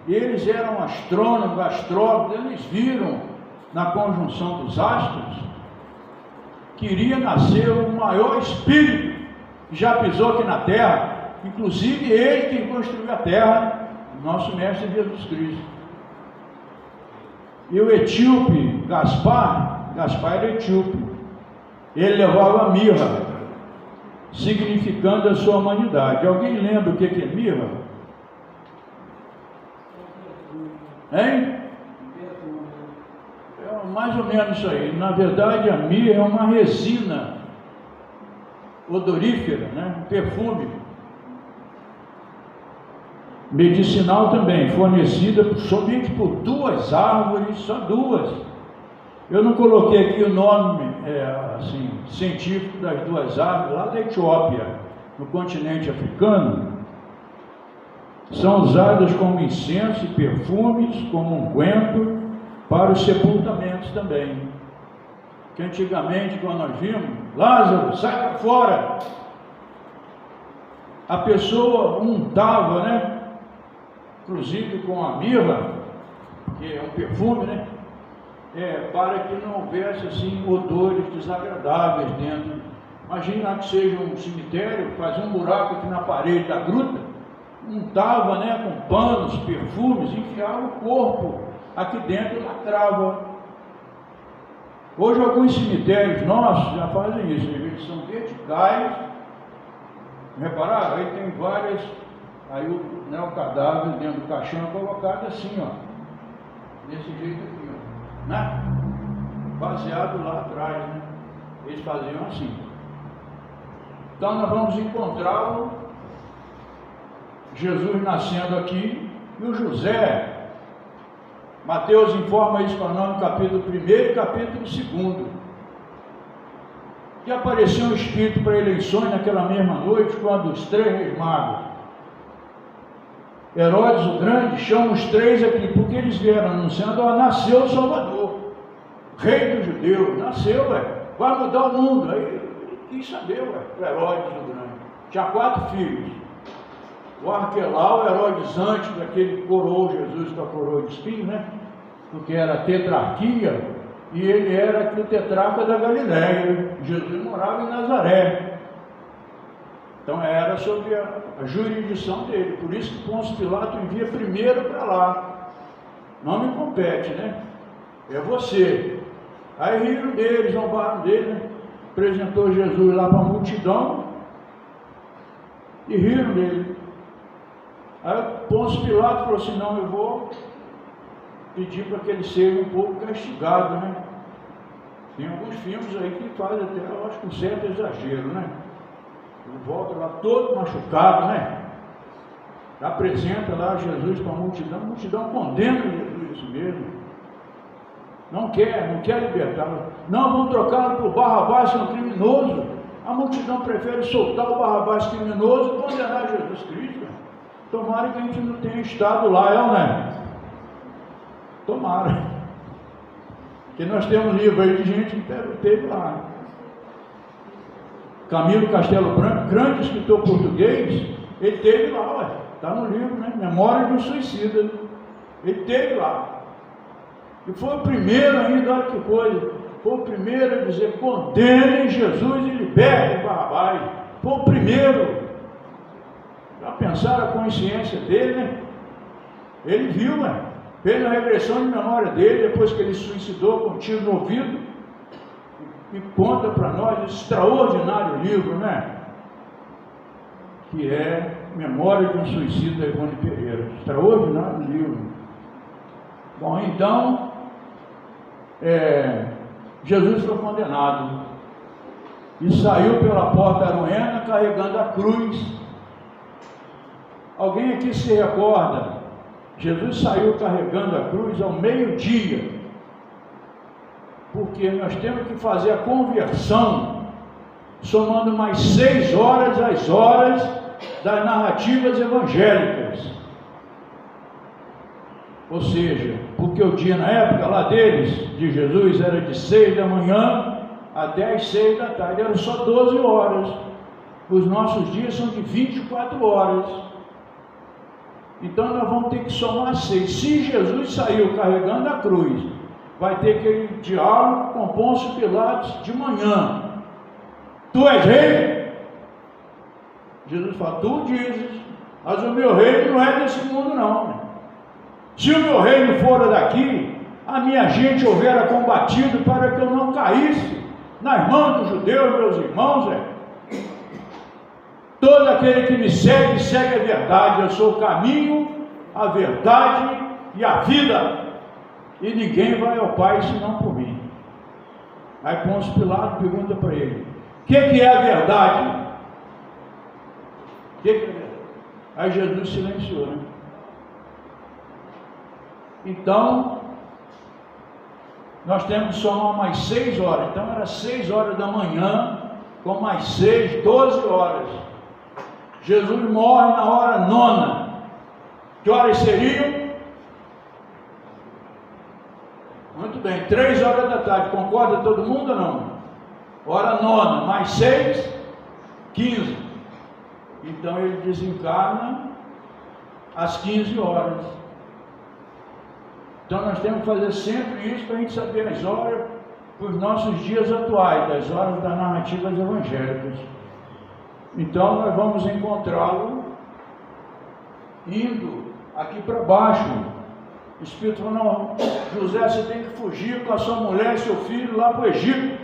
Eles eram astrônomos, astrólogos, eles viram na conjunção dos astros que iria nascer o maior espírito que já pisou aqui na terra, inclusive ele que construiu a terra, nosso mestre Jesus Cristo. E o etíope Gaspar era etíope, ele levava mirra, significando a sua humanidade. Alguém lembra o que é mirra? Hein? É mais ou menos isso aí. Na verdade, a mirra é uma resina odorífera, né? Um perfume medicinal também, fornecida somente por 2 árvores, só 2. Eu não coloquei aqui o nome assim, científico das 2 árvores, lá da Etiópia, no continente africano. São usadas como incenso e perfumes, como unguento, para os sepultamentos também. Que antigamente, quando nós vimos, Lázaro, sai para fora, a pessoa untava, né? Inclusive com a mirra, que é um perfume, né? Para que não houvesse assim odores desagradáveis dentro. Imagina que seja um cemitério, fazia um buraco aqui na parede da gruta, untava, né, com panos, perfumes, enfiava o corpo aqui dentro e lacrava. Hoje alguns cemitérios nossos já fazem isso, eles são verticais, repararam? Aí tem várias, aí o cadáver dentro do caixão é colocado assim, ó, desse jeito aqui, ó, né? Baseado lá atrás, né? Eles faziam assim. Então nós vamos encontrar Jesus nascendo aqui, e o José, Mateus informa isso para nós no capítulo 1 e capítulo 2, que apareceu um espírito para eleições naquela mesma noite, quando os 3 reis magos, Herodes o Grande, chama os 3 aqui, porque eles vieram anunciando: ó, nasceu o Salvador, rei dos judeus, nasceu, vai mudar o mundo. Aí ele quis saber, o Herodes o Grande, tinha 4 filhos. O Arquelau, Herodes antes daquele coroou Jesus com a coroa de espinho, né? Porque era tetrarquia, e ele era aqui o tetrarca da Galileia. Jesus morava em Nazaré. Então era sobre a jurisdição dele. Por isso que Pôncio Pilato envia primeiro para lá. Não me compete, né? É você. Aí riram dele, zombaram dele, né? Apresentou Jesus lá para a multidão e riram dele. Aí Pôncio Pilato falou assim: não, eu vou pedir para que ele seja um pouco castigado, né? Tem alguns filmes aí que fazem até, eu acho, com certo exagero, né? Ele volta lá todo machucado, né? Apresenta lá Jesus para a multidão condena Jesus, isso mesmo. Não quer libertá-lo. Não, vão trocá-lo por Barrabás, que é um criminoso. A multidão prefere soltar o Barrabás criminoso e condenar Jesus Cristo. Tomara que a gente não tenha estado lá, né? Tomara. Porque nós temos um livro aí de gente que esteve lá. Camilo Castelo Branco, grande escritor português, ele esteve lá, está no livro, né? Memória de um Suicida. Ele esteve lá. E foi o primeiro ainda, olha que coisa, foi o primeiro a dizer: condenem Jesus e libertem Barrabás. Foi o primeiro. Já pensaram a consciência dele, né? Ele viu, né? Fez a regressão de memória dele, depois que ele se suicidou com um tiro no ouvido, e conta para nós esse extraordinário livro, né? Que é Memória de um Suicida, Ivone Pereira. Extraordinário livro. Bom, então, Jesus foi condenado e saiu pela porta aruena carregando a cruz. Alguém aqui se recorda? Jesus saiu carregando a cruz ao meio-dia, porque nós temos que fazer a conversão, somando mais 6 horas às horas das narrativas evangélicas. Ou seja, porque o dia na época lá deles, de Jesus, era de 6 da manhã até as 6 da tarde, eram só 12 horas. Os nossos dias são de 24 horas. Então nós vamos ter que somar 6. Se Jesus saiu carregando a cruz, vai ter aquele diálogo com Pôncio Pilatos de manhã. Tu és rei? Jesus fala: tu dizes, mas o meu reino não é desse mundo não. Se o meu reino fora daqui, a minha gente houvera combatido para que eu não caísse nas mãos dos judeus, meus irmãos. Todo aquele que me segue, segue a verdade. Eu sou o caminho, a verdade e a vida. E ninguém vai ao Pai senão por mim. Aí Pôncio Pilatos pergunta para ele: o que é a verdade? O que é verdade? Aí Jesus silenciou, né? Então, nós temos que somar mais 6 horas. Então era 6 horas da manhã, com mais 6, 12 horas. Jesus morre na hora 9. Que horas seriam? Muito bem, 3 horas da tarde. Concorda todo mundo ou não? Hora 9, mais 6, 15. Então ele desencarna às 15 horas. Então nós temos que fazer sempre isso para a gente saber as horas para os nossos dias atuais, das horas das narrativas evangélicas. Então nós vamos encontrá-lo indo aqui para baixo. O Espírito falou: não, José, você tem que fugir com a sua mulher e seu filho lá para o Egito.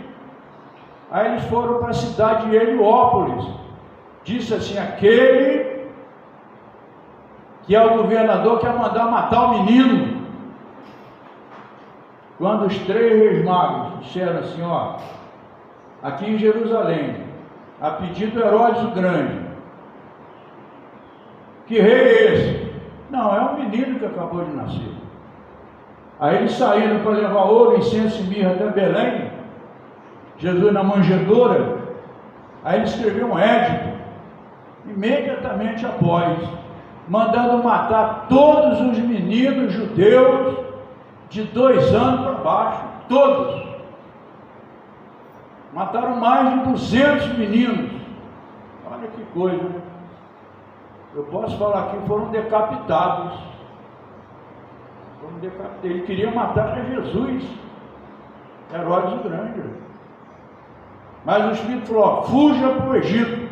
Aí eles foram para a cidade de Heliópolis. Disse assim: aquele que é o governador quer mandar matar o menino. Quando os 3 reis magos disseram assim: ó, aqui em Jerusalém, a pedido de Herodes o Grande, que rei é esse? Não, é um menino que acabou de nascer. Aí eles saíram para levar ouro, incenso e mirra até Belém, Jesus na manjedoura. Aí ele escreveu um édito, imediatamente após, mandando matar todos os meninos judeus de 2 anos para baixo, todos. Mataram mais de 200 meninos. Olha que coisa, né? Eu posso falar que foram decapitados. Ele queria matar a Jesus, Herodes o Grande. Mas o Espírito falou: ó, fuja para o Egito,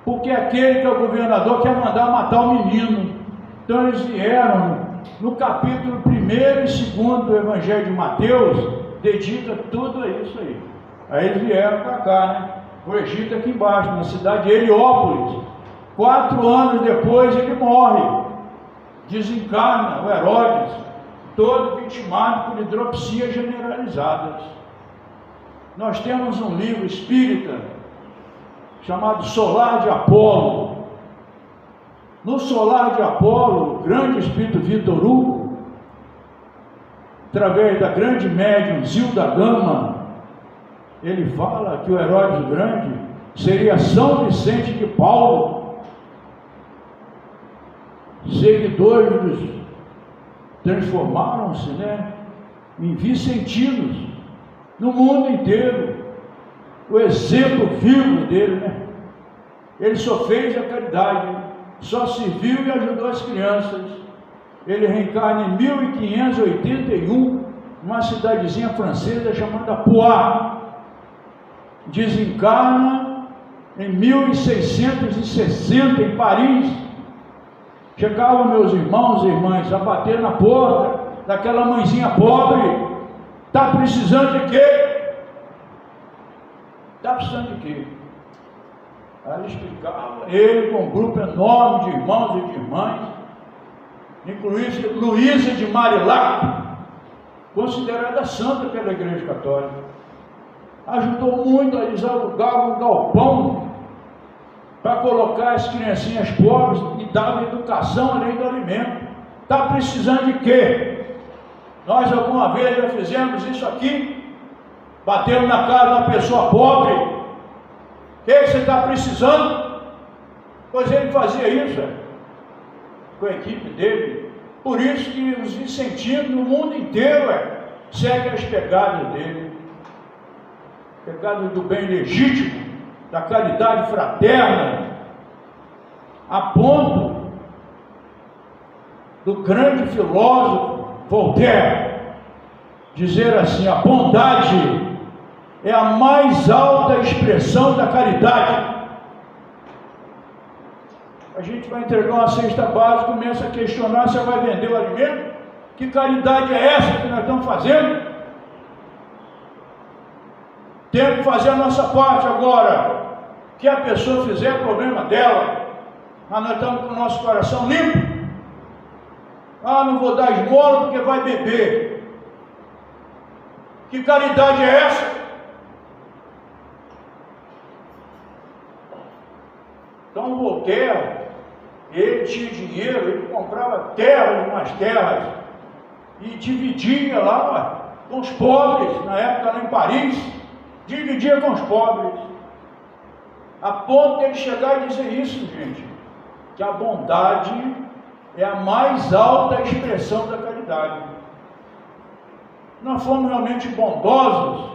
porque aquele que é o governador quer mandar matar o menino. Então eles vieram. No capítulo 1 e 2 do Evangelho de Mateus, dedica tudo a isso aí. Aí eles vieram para cá, né? O Egito aqui embaixo, na cidade de Heliópolis. 4 anos depois ele morre. Desencarna o Herodes, todo vitimado por hidropsias generalizadas. Nós temos um livro espírita chamado Solar de Apolo. No Solar de Apolo, o grande espírito Vitor Hugo, através da grande médium Zilda Gama, ele fala que o Herodes o Grande seria São Vicente de Paulo. Seguidores transformaram-se, né, em vicentinos no mundo inteiro. O exemplo vivo dele, né? Ele só fez a caridade, só serviu e ajudou as crianças. Ele reencarna em 1581 uma cidadezinha francesa chamada Poix. Desencarna em 1660 em Paris. Chegavam meus irmãos e irmãs a bater na porta daquela mãezinha pobre. Está precisando de quê? Está precisando de quê? Aí ele explicava, ele com um grupo enorme de irmãos e de irmãs, inclusive Luísa de Marillac, considerada santa pela Igreja Católica. Ajudou muito, eles alugavam um galpão para colocar as criancinhas pobres e davam educação além do alimento. Está precisando de quê? Nós alguma vez já fizemos isso aqui, batemos na cara da pessoa pobre. O que você está precisando? Pois ele fazia isso, com a equipe dele. Por isso que os incentivam no mundo inteiro, seguem as pegadas dele. Pegadas do bem legítimo, da caridade fraterna, a ponto do grande filósofo Voltaire dizer assim: a bondade é a mais alta expressão da caridade. A gente vai entregar uma cesta básica, começa a questionar se vai vender o alimento. Que caridade é essa que nós estamos fazendo? Temos que fazer a nossa parte agora. Que a pessoa fizer é problema dela, mas nós estamos com o nosso coração limpo. Ah, não vou dar esmola porque vai beber. Que caridade é essa? Então Voltaire, ele tinha dinheiro, ele comprava terras e mais terras e dividia lá com os pobres, na época lá em Paris, dividia com os pobres, a ponto de ele chegar e dizer isso, gente, que a bondade é a mais alta expressão da caridade. Nós fomos realmente bondosos,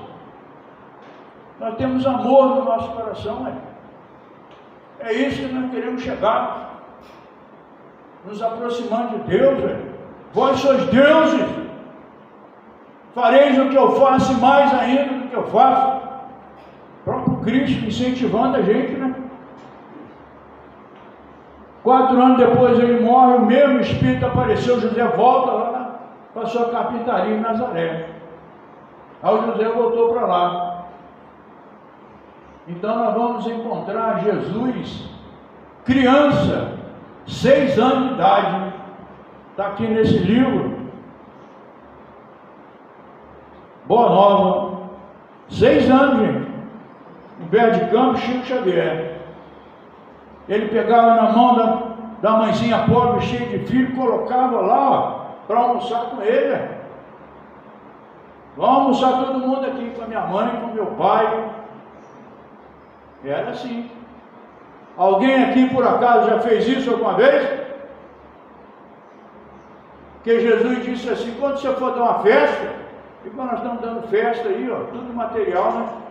nós temos amor no nosso coração, é isso que nós queremos chegar, nos aproximando de Deus, Vós sois deuses, fareis o que eu faço e mais ainda do que eu faço. O próprio Cristo incentivando a gente, 4 anos depois ele morre, o mesmo Espírito apareceu, José volta lá para a sua carpintaria em Nazaré. Aí o José voltou para lá. Então nós vamos encontrar Jesus, criança, 6 anos de idade, está aqui nesse livro, Boa Nova, 6 anos, gente, Humberto de Campos, Chico Xavier. Ele pegava na mão da mãezinha pobre, cheia de filho, colocava lá para almoçar com ele. Vamos almoçar todo mundo aqui, com a minha mãe, com meu pai. Era assim. Alguém aqui por acaso já fez isso alguma vez? Que Jesus disse assim: quando você for dar uma festa, e quando nós estamos dando festa aí, tudo material,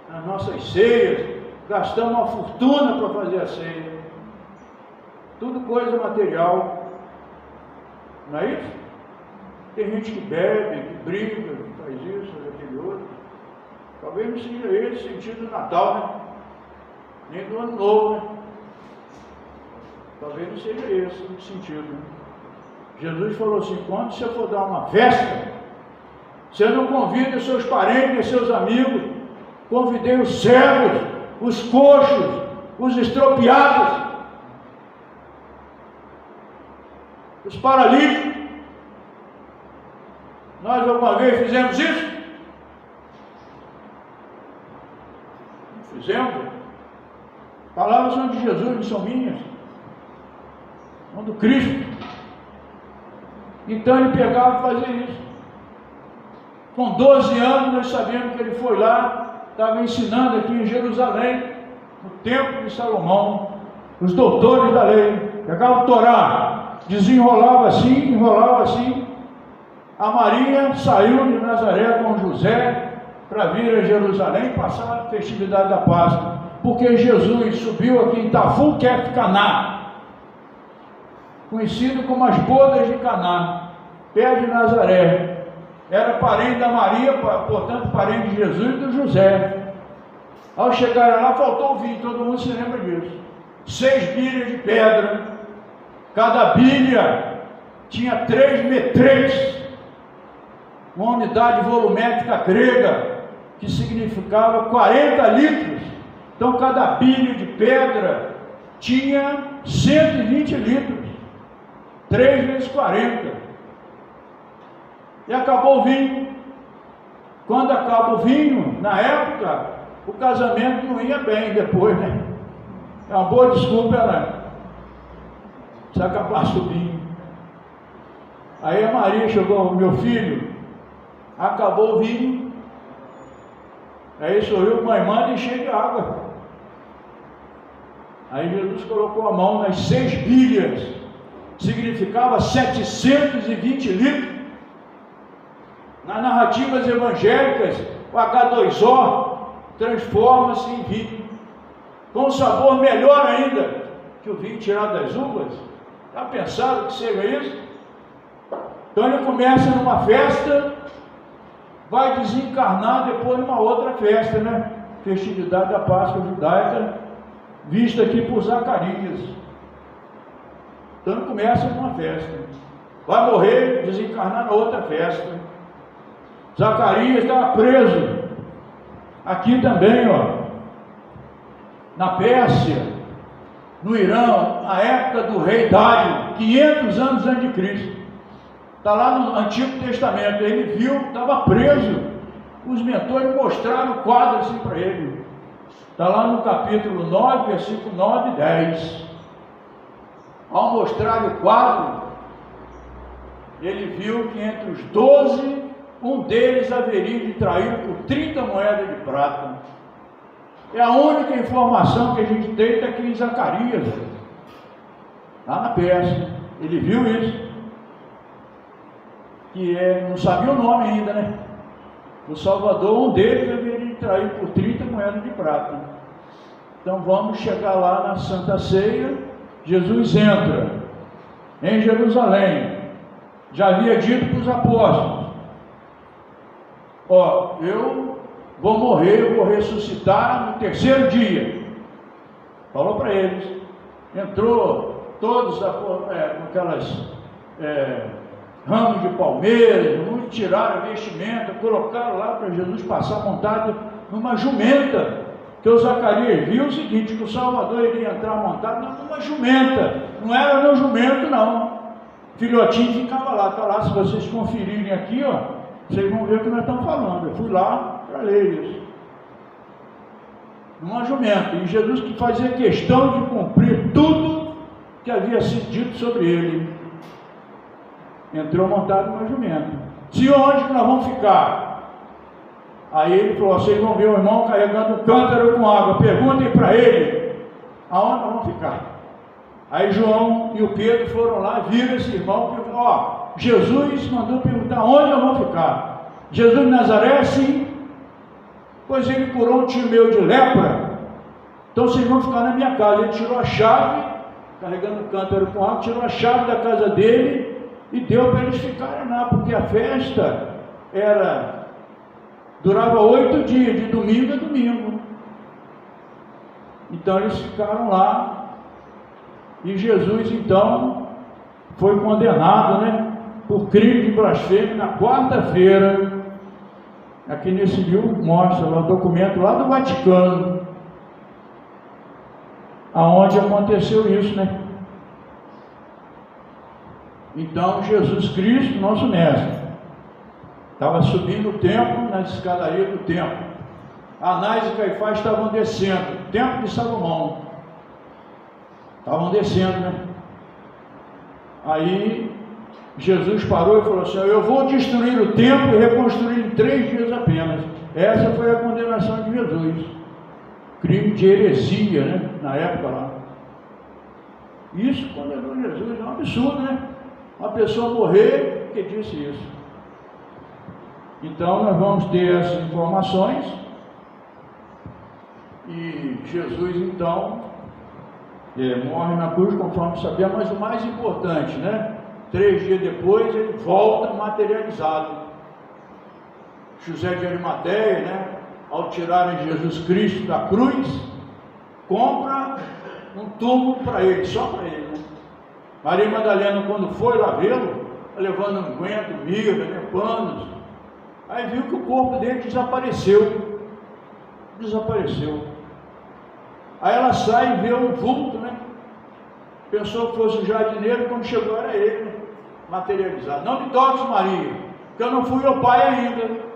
nas nossas ceias, gastamos uma fortuna para fazer a ceia, tudo coisa material, não é isso? Tem gente que bebe, que briga, que faz isso, faz aquele outro. Talvez não seja esse o sentido do Natal, nem do Ano Novo, talvez não seja esse o sentido. Jesus falou assim: quando você for dar uma festa, você não convida seus parentes, seus amigos, convidei os cegos, os coxos, os estropiados, os paralíticos. Nós alguma vez fizemos isso? Não fizemos. Palavras são de Jesus, não são minhas, são do Cristo. Então ele pegava e fazia isso. Com 12 anos nós sabemos que ele foi lá, estava ensinando aqui em Jerusalém, no templo de Salomão, os doutores da lei, pegava o Torá, desenrolava assim, enrolava assim. A Maria saiu de Nazaré com José para vir a Jerusalém passar a festividade da Páscoa, porque Jesus subiu aqui em Tafu-Kef Caná, conhecido como as bodas de Caná, perto de Nazaré. era parente da Maria, portanto parente de Jesus e do José. Ao chegar lá, faltou o vinho, todo mundo se lembra disso. 6 bilhas de pedra, cada bilha tinha 3 metreis, uma unidade volumétrica grega, que significava 40 litros. Então cada bilha de pedra tinha 120 litros, 3 vezes 40. E acabou o vinho. Quando acaba o vinho, na época, o casamento não ia bem depois, né? É uma boa desculpa, né? Se acabasse o vinho. Aí a Maria chegou, meu filho, acabou o vinho. Aí sorriu, mãe, manda encher de água. Aí Jesus colocou a mão nas 6 bilhas, significava 720 litros. Nas narrativas evangélicas, o H2O transforma-se em vinho, com um sabor melhor ainda que o vinho tirado das uvas. Já pensaram que seja isso? Então ele começa numa festa, vai desencarnar depois numa outra festa, né? Festividade da Páscoa judaica, vista aqui por Zacarias. Então ele começa numa festa, vai morrer, desencarnar na outra festa. Zacarias estava preso, aqui também, ó, na Pérsia, no Irã, na época do rei Dário, 500 anos antes de Cristo. Está lá no Antigo Testamento. Ele viu, estava preso. Os mentores mostraram o quadro assim para ele. Está lá no capítulo 9, versículo 9 e 10. Ao mostrar o quadro, ele viu que entre os 12, um deles haveria de trair por 30 moedas de prata. É a única informação que a gente tem está aqui em Zacarias, lá na Pérsia. Ele viu isso. Que não sabia o nome ainda, né? O Salvador, um deles haveria de trair por 30 moedas de prata. Então vamos chegar lá na Santa Ceia. Jesus entra em Jerusalém. Já havia dito para os apóstolos: ó, eu vou morrer, eu vou ressuscitar no terceiro dia. Falou para eles. Entrou todos com aquelas ramos de palmeiras, muitos tiraram a vestimenta, colocaram lá para Jesus passar montado numa jumenta. Que o Zacarias viu o seguinte, que o Salvador iria entrar montado numa jumenta. Não era no jumento, não. Filhotinho ficava lá, está lá, se vocês conferirem aqui, ó, vocês vão ver o que nós estamos falando. Eu fui lá para ler isso. Numa jumenta. E Jesus que fazia questão de cumprir tudo que havia sido dito sobre ele. Entrou montado numa jumenta. Senhor, onde que nós vamos ficar? Aí ele falou: vocês vão ver o irmão carregando um cântaro com água. Perguntem para ele aonde nós vamos ficar. Aí João e o Pedro foram lá, viram esse irmão e falaram: ó, Jesus mandou perguntar onde nós vamos ficar. Jesus de Nazaré, sim. Pois ele curou um tio meu de lepra. Então vocês vão ficar na minha casa. Ele tirou a chave, carregando o cântaro com água, tirou a chave da casa dele e deu para eles ficarem lá, porque a festa durava 8 dias, de domingo a domingo. Então eles ficaram lá. E Jesus então foi condenado, né, por crime de blasfêmia na quarta-feira. Aqui nesse livro mostra lá o documento lá do Vaticano, aonde aconteceu isso, né? Então Jesus Cristo, nosso mestre, estava subindo o templo, na escadaria do templo. Anás e Caifás estavam descendo, o templo de Salomão. Estavam descendo, né? Aí Jesus parou e falou assim: eu vou destruir o templo e reconstruir em 3 dias apenas. Essa foi a condenação de Jesus. Crime de heresia, né? Na época lá. Isso condenou Jesus, é um absurdo, né? Uma pessoa morrer porque disse isso. Então nós vamos ter essas informações. E Jesus então morre na cruz, conforme sabemos, mas o mais importante, né? 3 dias depois ele volta materializado. José de Arimateia, né, ao tirarem Jesus Cristo da cruz, compra um túmulo para ele, só para ele, né? Maria Madalena, quando foi lá vê-lo, levando unguento, mirra, né, panos, aí viu que o corpo dele desapareceu. Aí ela sai e vê um vulto, né? Pensou que fosse o jardineiro, quando chegou era ele, né? Materializado. Não me toques, Maria, porque eu não fui ao Pai ainda.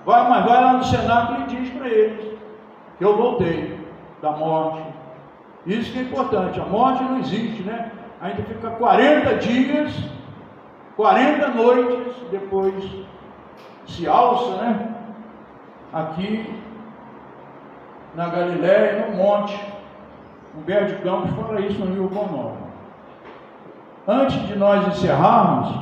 Mas vai lá no cenáculo e diz para eles que eu voltei da morte. Isso que é importante, a morte não existe, né? A gente fica 40 dias, 40 noites, depois se alça, né? Aqui na Galiléia, no monte. Humberto de Campos fala isso no livro Bom Nome. Antes de nós encerrarmos,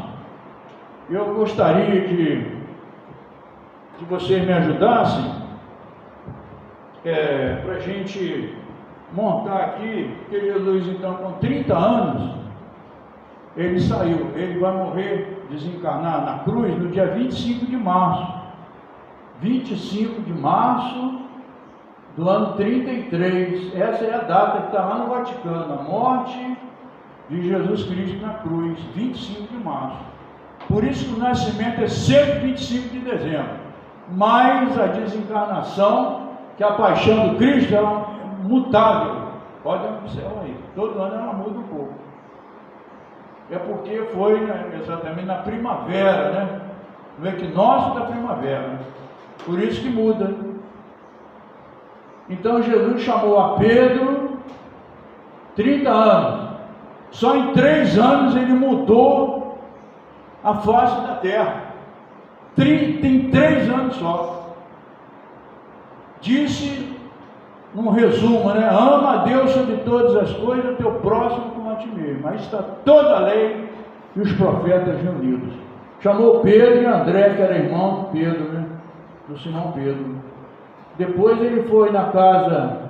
eu gostaria que vocês me ajudassem para a gente montar aqui, porque Jesus, então, com 30 anos, ele saiu, ele vai morrer, desencarnar na cruz no dia 25 de março. 25 de março do ano 33, essa é a data que está lá no Vaticano, a morte de Jesus Cristo na cruz, 25 de março. Por isso que o nascimento é sempre 25 de dezembro, mas a desencarnação, que a paixão do Cristo, ela é mutável, pode observar aí, todo ano ela muda um pouco. É porque foi, né, exatamente na primavera, né, no equinócio da primavera, por isso que muda. Então Jesus chamou a Pedro, 30 anos, só em 3 anos ele mudou a face da terra, tem 3 anos só. Disse, num resumo, né? Ama a Deus sobre todas as coisas, teu próximo como a ti mesmo. Aí está toda a lei e os profetas reunidos. Chamou Pedro e André, que era irmão de Pedro, né? Do Simão Pedro. Depois ele foi na casa,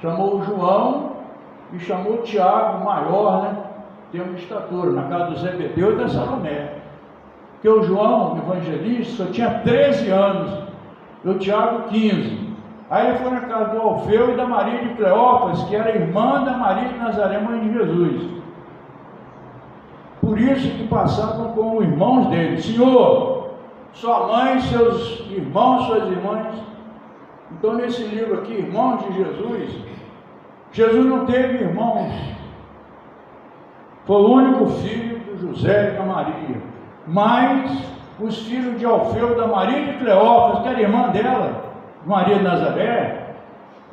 chamou o João e chamou o Tiago, maior, né? Tem de estatura, na casa do Zebedeu e da Salomé. Porque o João, evangelista, só tinha 13 anos, e o Tiago 15. Aí ele foi na casa do Alfeu e da Maria de Cleófas, que era irmã da Maria de Nazaré, mãe de Jesus. Por isso que passavam como irmãos dele. Senhor, sua mãe, seus irmãos, suas irmãs. Então nesse livro aqui, Irmãos de Jesus, Jesus não teve irmãos. Foi o único filho do José e da Maria. Mas os filhos de Alfeu, da Maria de Cleófas, que era irmã dela, Maria de Nazaré,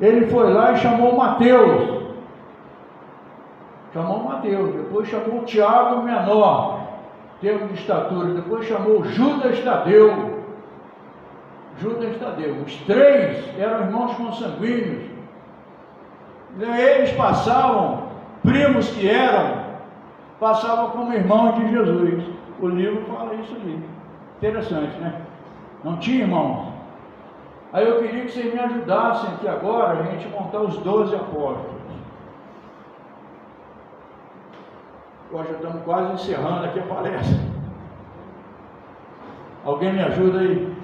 ele foi lá e chamou Mateus. Depois chamou o Tiago menor, termo de estatura, depois chamou Judas Tadeu. Os 3 eram irmãos consanguíneos. Eles passavam, primos que eram, passavam como irmãos de Jesus. O livro fala isso ali. Interessante, né? Não tinha irmãos. Aí eu queria que vocês me ajudassem aqui agora, a gente montar os 12 apóstolos. Nós já estamos quase encerrando aqui a palestra. Alguém me ajuda aí?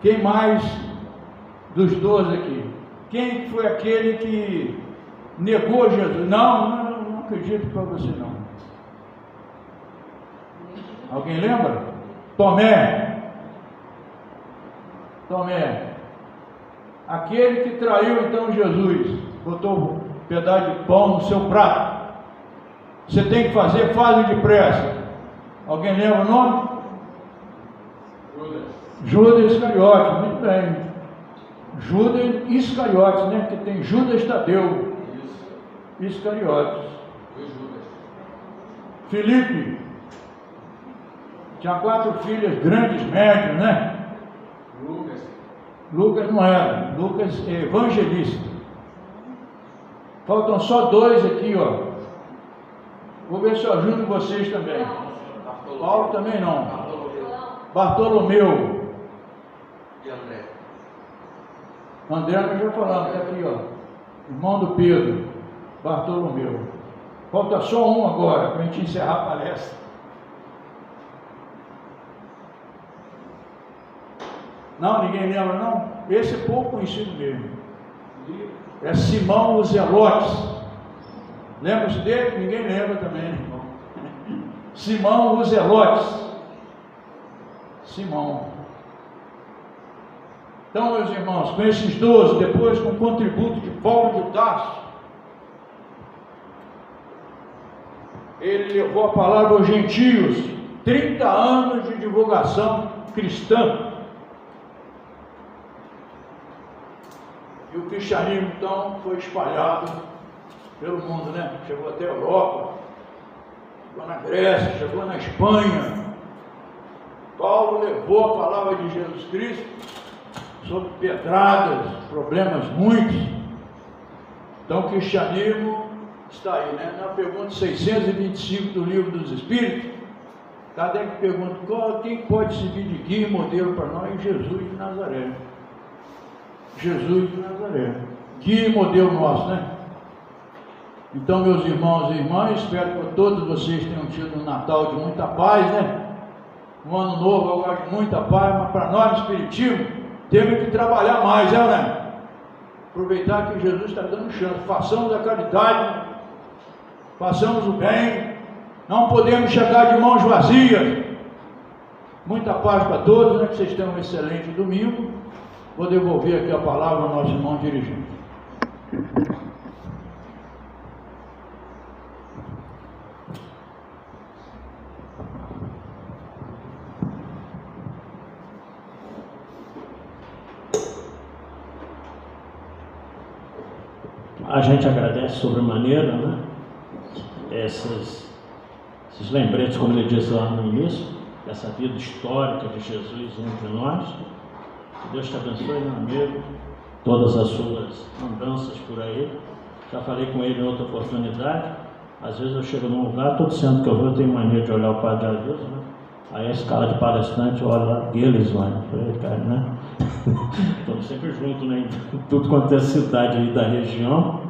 Quem mais dos 12 aqui? Quem foi aquele que negou Jesus? Não acredito para você não. Alguém lembra? Tomé. Aquele que traiu então Jesus, botou um pedaço de pão no seu prato. Você tem que fazer, faz depressa. Alguém lembra o nome? Judas Iscariotes, muito bem. Judas Iscariotes, né? Que tem Judas Tadeu. Iscariotes. Filipe. Tinha 4 filhas grandes, médios, né? Lucas não era. Lucas é evangelista. Faltam só 2 aqui, ó. Vou ver se eu ajudo vocês também. Paulo também não. Bartolomeu. E André. André nós já falamos, está aqui, ó. Irmão do Pedro. Bartolomeu. Falta só um agora, para a gente encerrar a palestra. Não, ninguém lembra não? Esse é pouco conhecido mesmo. É Simão os Zelotes. Lembra-se dele? Ninguém lembra também, irmão. Simão os Zelotes. Simão. Então, meus irmãos, com esses 12, depois com o contributo de Paulo de Tarso, ele levou a palavra aos gentios, 30 anos de divulgação cristã. E o cristianismo, então, foi espalhado pelo mundo, né? Chegou até a Europa, chegou na Grécia, chegou na Espanha. Paulo levou a palavra de Jesus Cristo sobre pedradas, problemas muitos. Então, o cristianismo está aí, né? Na pergunta 625 do Livro dos Espíritos, Kardec pergunta: quem pode servir de guia e modelo para nós? Jesus de Nazaré. Jesus de Nazaré, guia e modelo nosso, né? Então, meus irmãos e irmãs, espero que todos vocês tenham tido um Natal de muita paz, né? Um ano novo agora de muita paz, mas para nós, espiritismo, temos que trabalhar mais, né? Aproveitar que Jesus está dando chance, façamos a caridade, façamos o bem, não podemos chegar de mãos vazias. Muita paz para todos, né? Que vocês tenham um excelente domingo. Vou devolver aqui a palavra ao nosso irmão dirigente. A gente agradece sobremaneira, né? Esses lembretes, como ele disse lá no início, dessa vida histórica de Jesus entre nós. Que Deus te abençoe, meu amigo, todas as suas andanças por aí. Já falei com ele em outra oportunidade. Às vezes eu chego num lugar, todo centro que eu vou, eu tenho mania de olhar o Padre Ailton, né? Aí a escala de palestrante, olha lá, eles lá, né? Estamos sempre juntos, né? Em tudo quanto é cidade aí da região.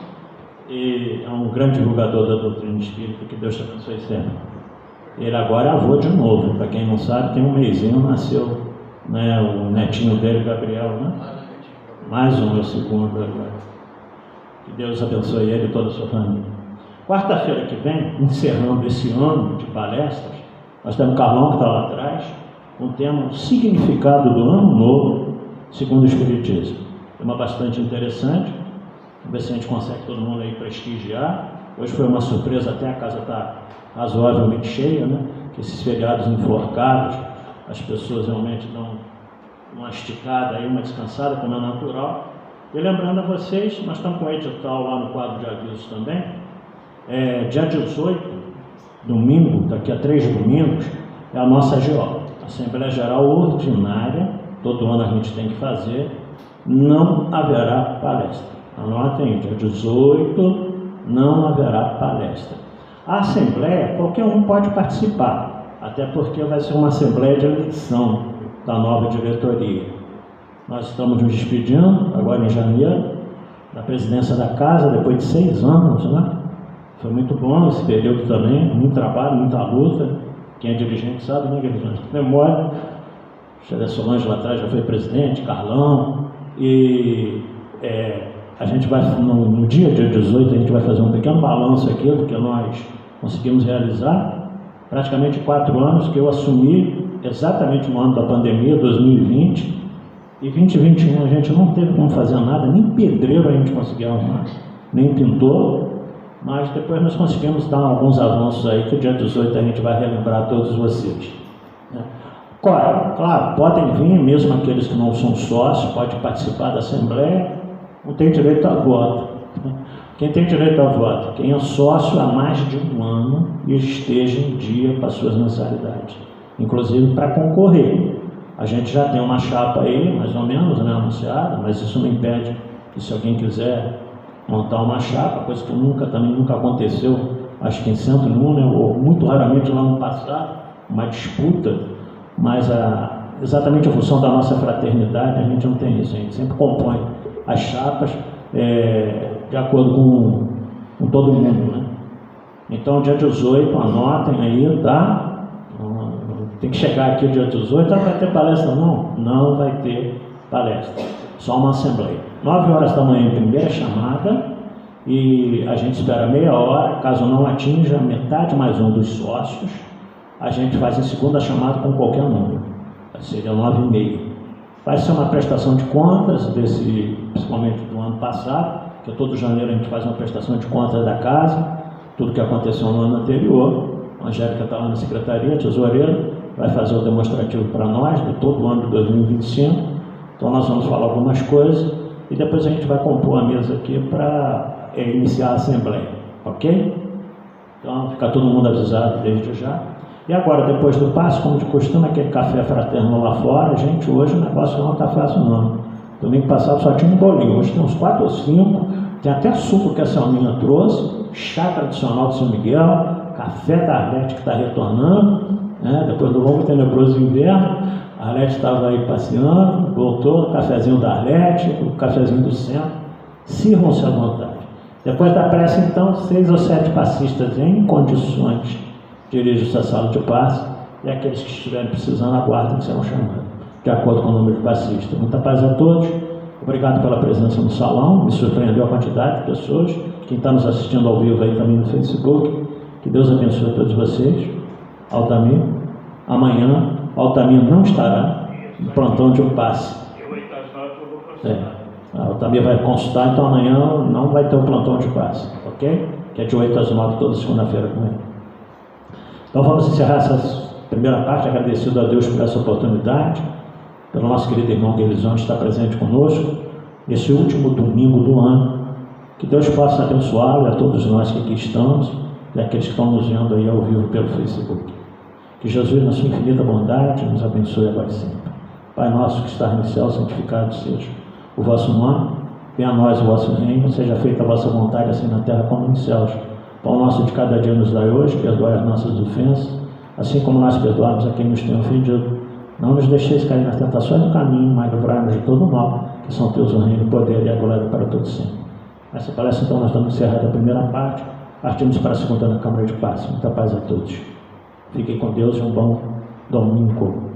E é um grande divulgador da doutrina espírita, que Deus te abençoe sempre. Ele agora é avô de novo, para quem não sabe, tem um mêsinho, nasceu, né, o netinho dele, Gabriel, né? Mais um, meu segundo agora. Que Deus abençoe ele e toda a sua família. Quarta-feira que vem, encerrando esse ano de palestras, nós temos o Carlão que está lá atrás, com o tema Significado do Ano Novo, segundo o Espiritismo. Tema bastante interessante. Vamos ver se a gente consegue todo mundo aí prestigiar. Hoje foi uma surpresa, até a casa está razoavelmente cheia, né? Que esses feriados enforcados, as pessoas realmente dão uma esticada aí, uma descansada, como é natural. E lembrando a vocês, nós estamos com o edital lá no quadro de avisos também. Dia 18, domingo, daqui a 3 domingos, é a nossa AGO, Assembleia Geral Ordinária. Todo ano a gente tem que fazer. Não haverá palestra. Anotem, dia 18 não haverá palestra. A Assembleia, qualquer um pode participar, até porque vai ser uma Assembleia de eleição da nova diretoria. Nós estamos nos despedindo, agora em janeiro, da presidência da casa, depois de 6 anos, né? Foi muito bom esse período também, muito trabalho, muita luta. Quem é dirigente sabe, né, Guilherme? Memória, Xavier Solange lá atrás já foi presidente, Carlão, e a gente vai, no dia 18, a gente vai fazer um pequeno balanço aqui do que nós conseguimos realizar. Praticamente 4 anos que eu assumi, exatamente no ano da pandemia, 2020, e 2021 a gente não teve como fazer nada, nem pedreiro a gente conseguiu arrumar, nem pintor, mas depois nós conseguimos dar alguns avanços aí, que o dia 18 a gente vai relembrar a todos vocês, né? Claro, podem vir, mesmo aqueles que não são sócios, podem participar da Assembleia, não tem direito a voto. Quem tem direito a voto? Quem é sócio há mais de 1 ano e esteja em dia para suas mensalidades, inclusive para concorrer. A gente já tem uma chapa aí, mais ou menos, né, anunciada, mas isso não impede que, se alguém quiser montar uma chapa, coisa que também nunca aconteceu, acho que em centro nenhum, né, ou muito raramente lá no passado, uma disputa, mas exatamente a função da nossa fraternidade, a gente não tem isso, a gente sempre compõe as chapas de acordo com todo mundo, né? Então, dia 18, anotem aí, tá? tem que chegar aqui dia 18, não vai ter palestra não? Não vai ter palestra, só uma assembleia. 9 horas da manhã, primeira chamada, e a gente espera meia hora, caso não atinja metade mais um dos sócios, a gente faz a segunda chamada com qualquer número, seria 9h30. Vai ser uma prestação de contas, principalmente do ano passado, que todo janeiro a gente faz uma prestação de contas da casa, tudo que aconteceu no ano anterior. A Angélica está lá na secretaria, tesoureira, vai fazer o demonstrativo para nós de todo o ano de 2025. Então nós vamos falar algumas coisas e depois a gente vai compor a mesa aqui para iniciar a assembleia, ok? Então fica todo mundo avisado desde já. E agora, depois do passo, como de costume, aquele café fraterno lá fora, gente, hoje o negócio não está fácil não. Domingo passado só tinha um bolinho, hoje tem uns 4 ou 5, tem até suco que a Selminha trouxe, chá tradicional de São Miguel, café da Arlete que está retornando, né? Depois do longo e tenebroso inverno, a Arlete estava aí passeando, voltou, o cafezinho da Arlete, o cafezinho do centro, sirvam-se à vontade. Depois da prece, então, 6 ou 7 passistas em condições dirigem-se à sala de passe e aqueles que estiverem precisando aguardem que serão chamados, de acordo com o número de passistas. Muita paz a todos, obrigado pela presença no salão, me surpreendeu a quantidade de pessoas, quem está nos assistindo ao vivo aí também no Facebook, que Deus abençoe a todos vocês. Altamir, amanhã, Altamir não estará no plantão de um passe. Altamir vai consultar, então amanhã não vai ter o plantão de passe, ok? Que é de 8 às 9, toda segunda-feira com ele. Então vamos encerrar essa primeira parte, agradecido a Deus por essa oportunidade, pelo nosso querido irmão Guelizão que está presente conosco, nesse último domingo do ano. Que Deus possa abençoá-lo e a todos nós que aqui estamos e aqueles que estão nos vendo aí ao vivo pelo Facebook. Que Jesus, na sua infinita bondade, nos abençoe agora e sempre. Pai nosso que está no céu, santificado seja o vosso nome, venha a nós o vosso reino, seja feita a vossa vontade, assim na terra como nos céus. Pão nosso de cada dia nos dai hoje, perdoai as nossas ofensas, assim como nós perdoamos a quem nos tem ofendido. Não nos deixeis cair nas tentações do caminho, mas livrai-nos de todo mal, que são teus o reino, o poder e a glória para todos sempre. Nessa palestra, então, nós estamos encerrando a primeira parte, partimos para a segunda na Câmara de Paz. Muita paz a todos. Fiquem com Deus e um bom domingo.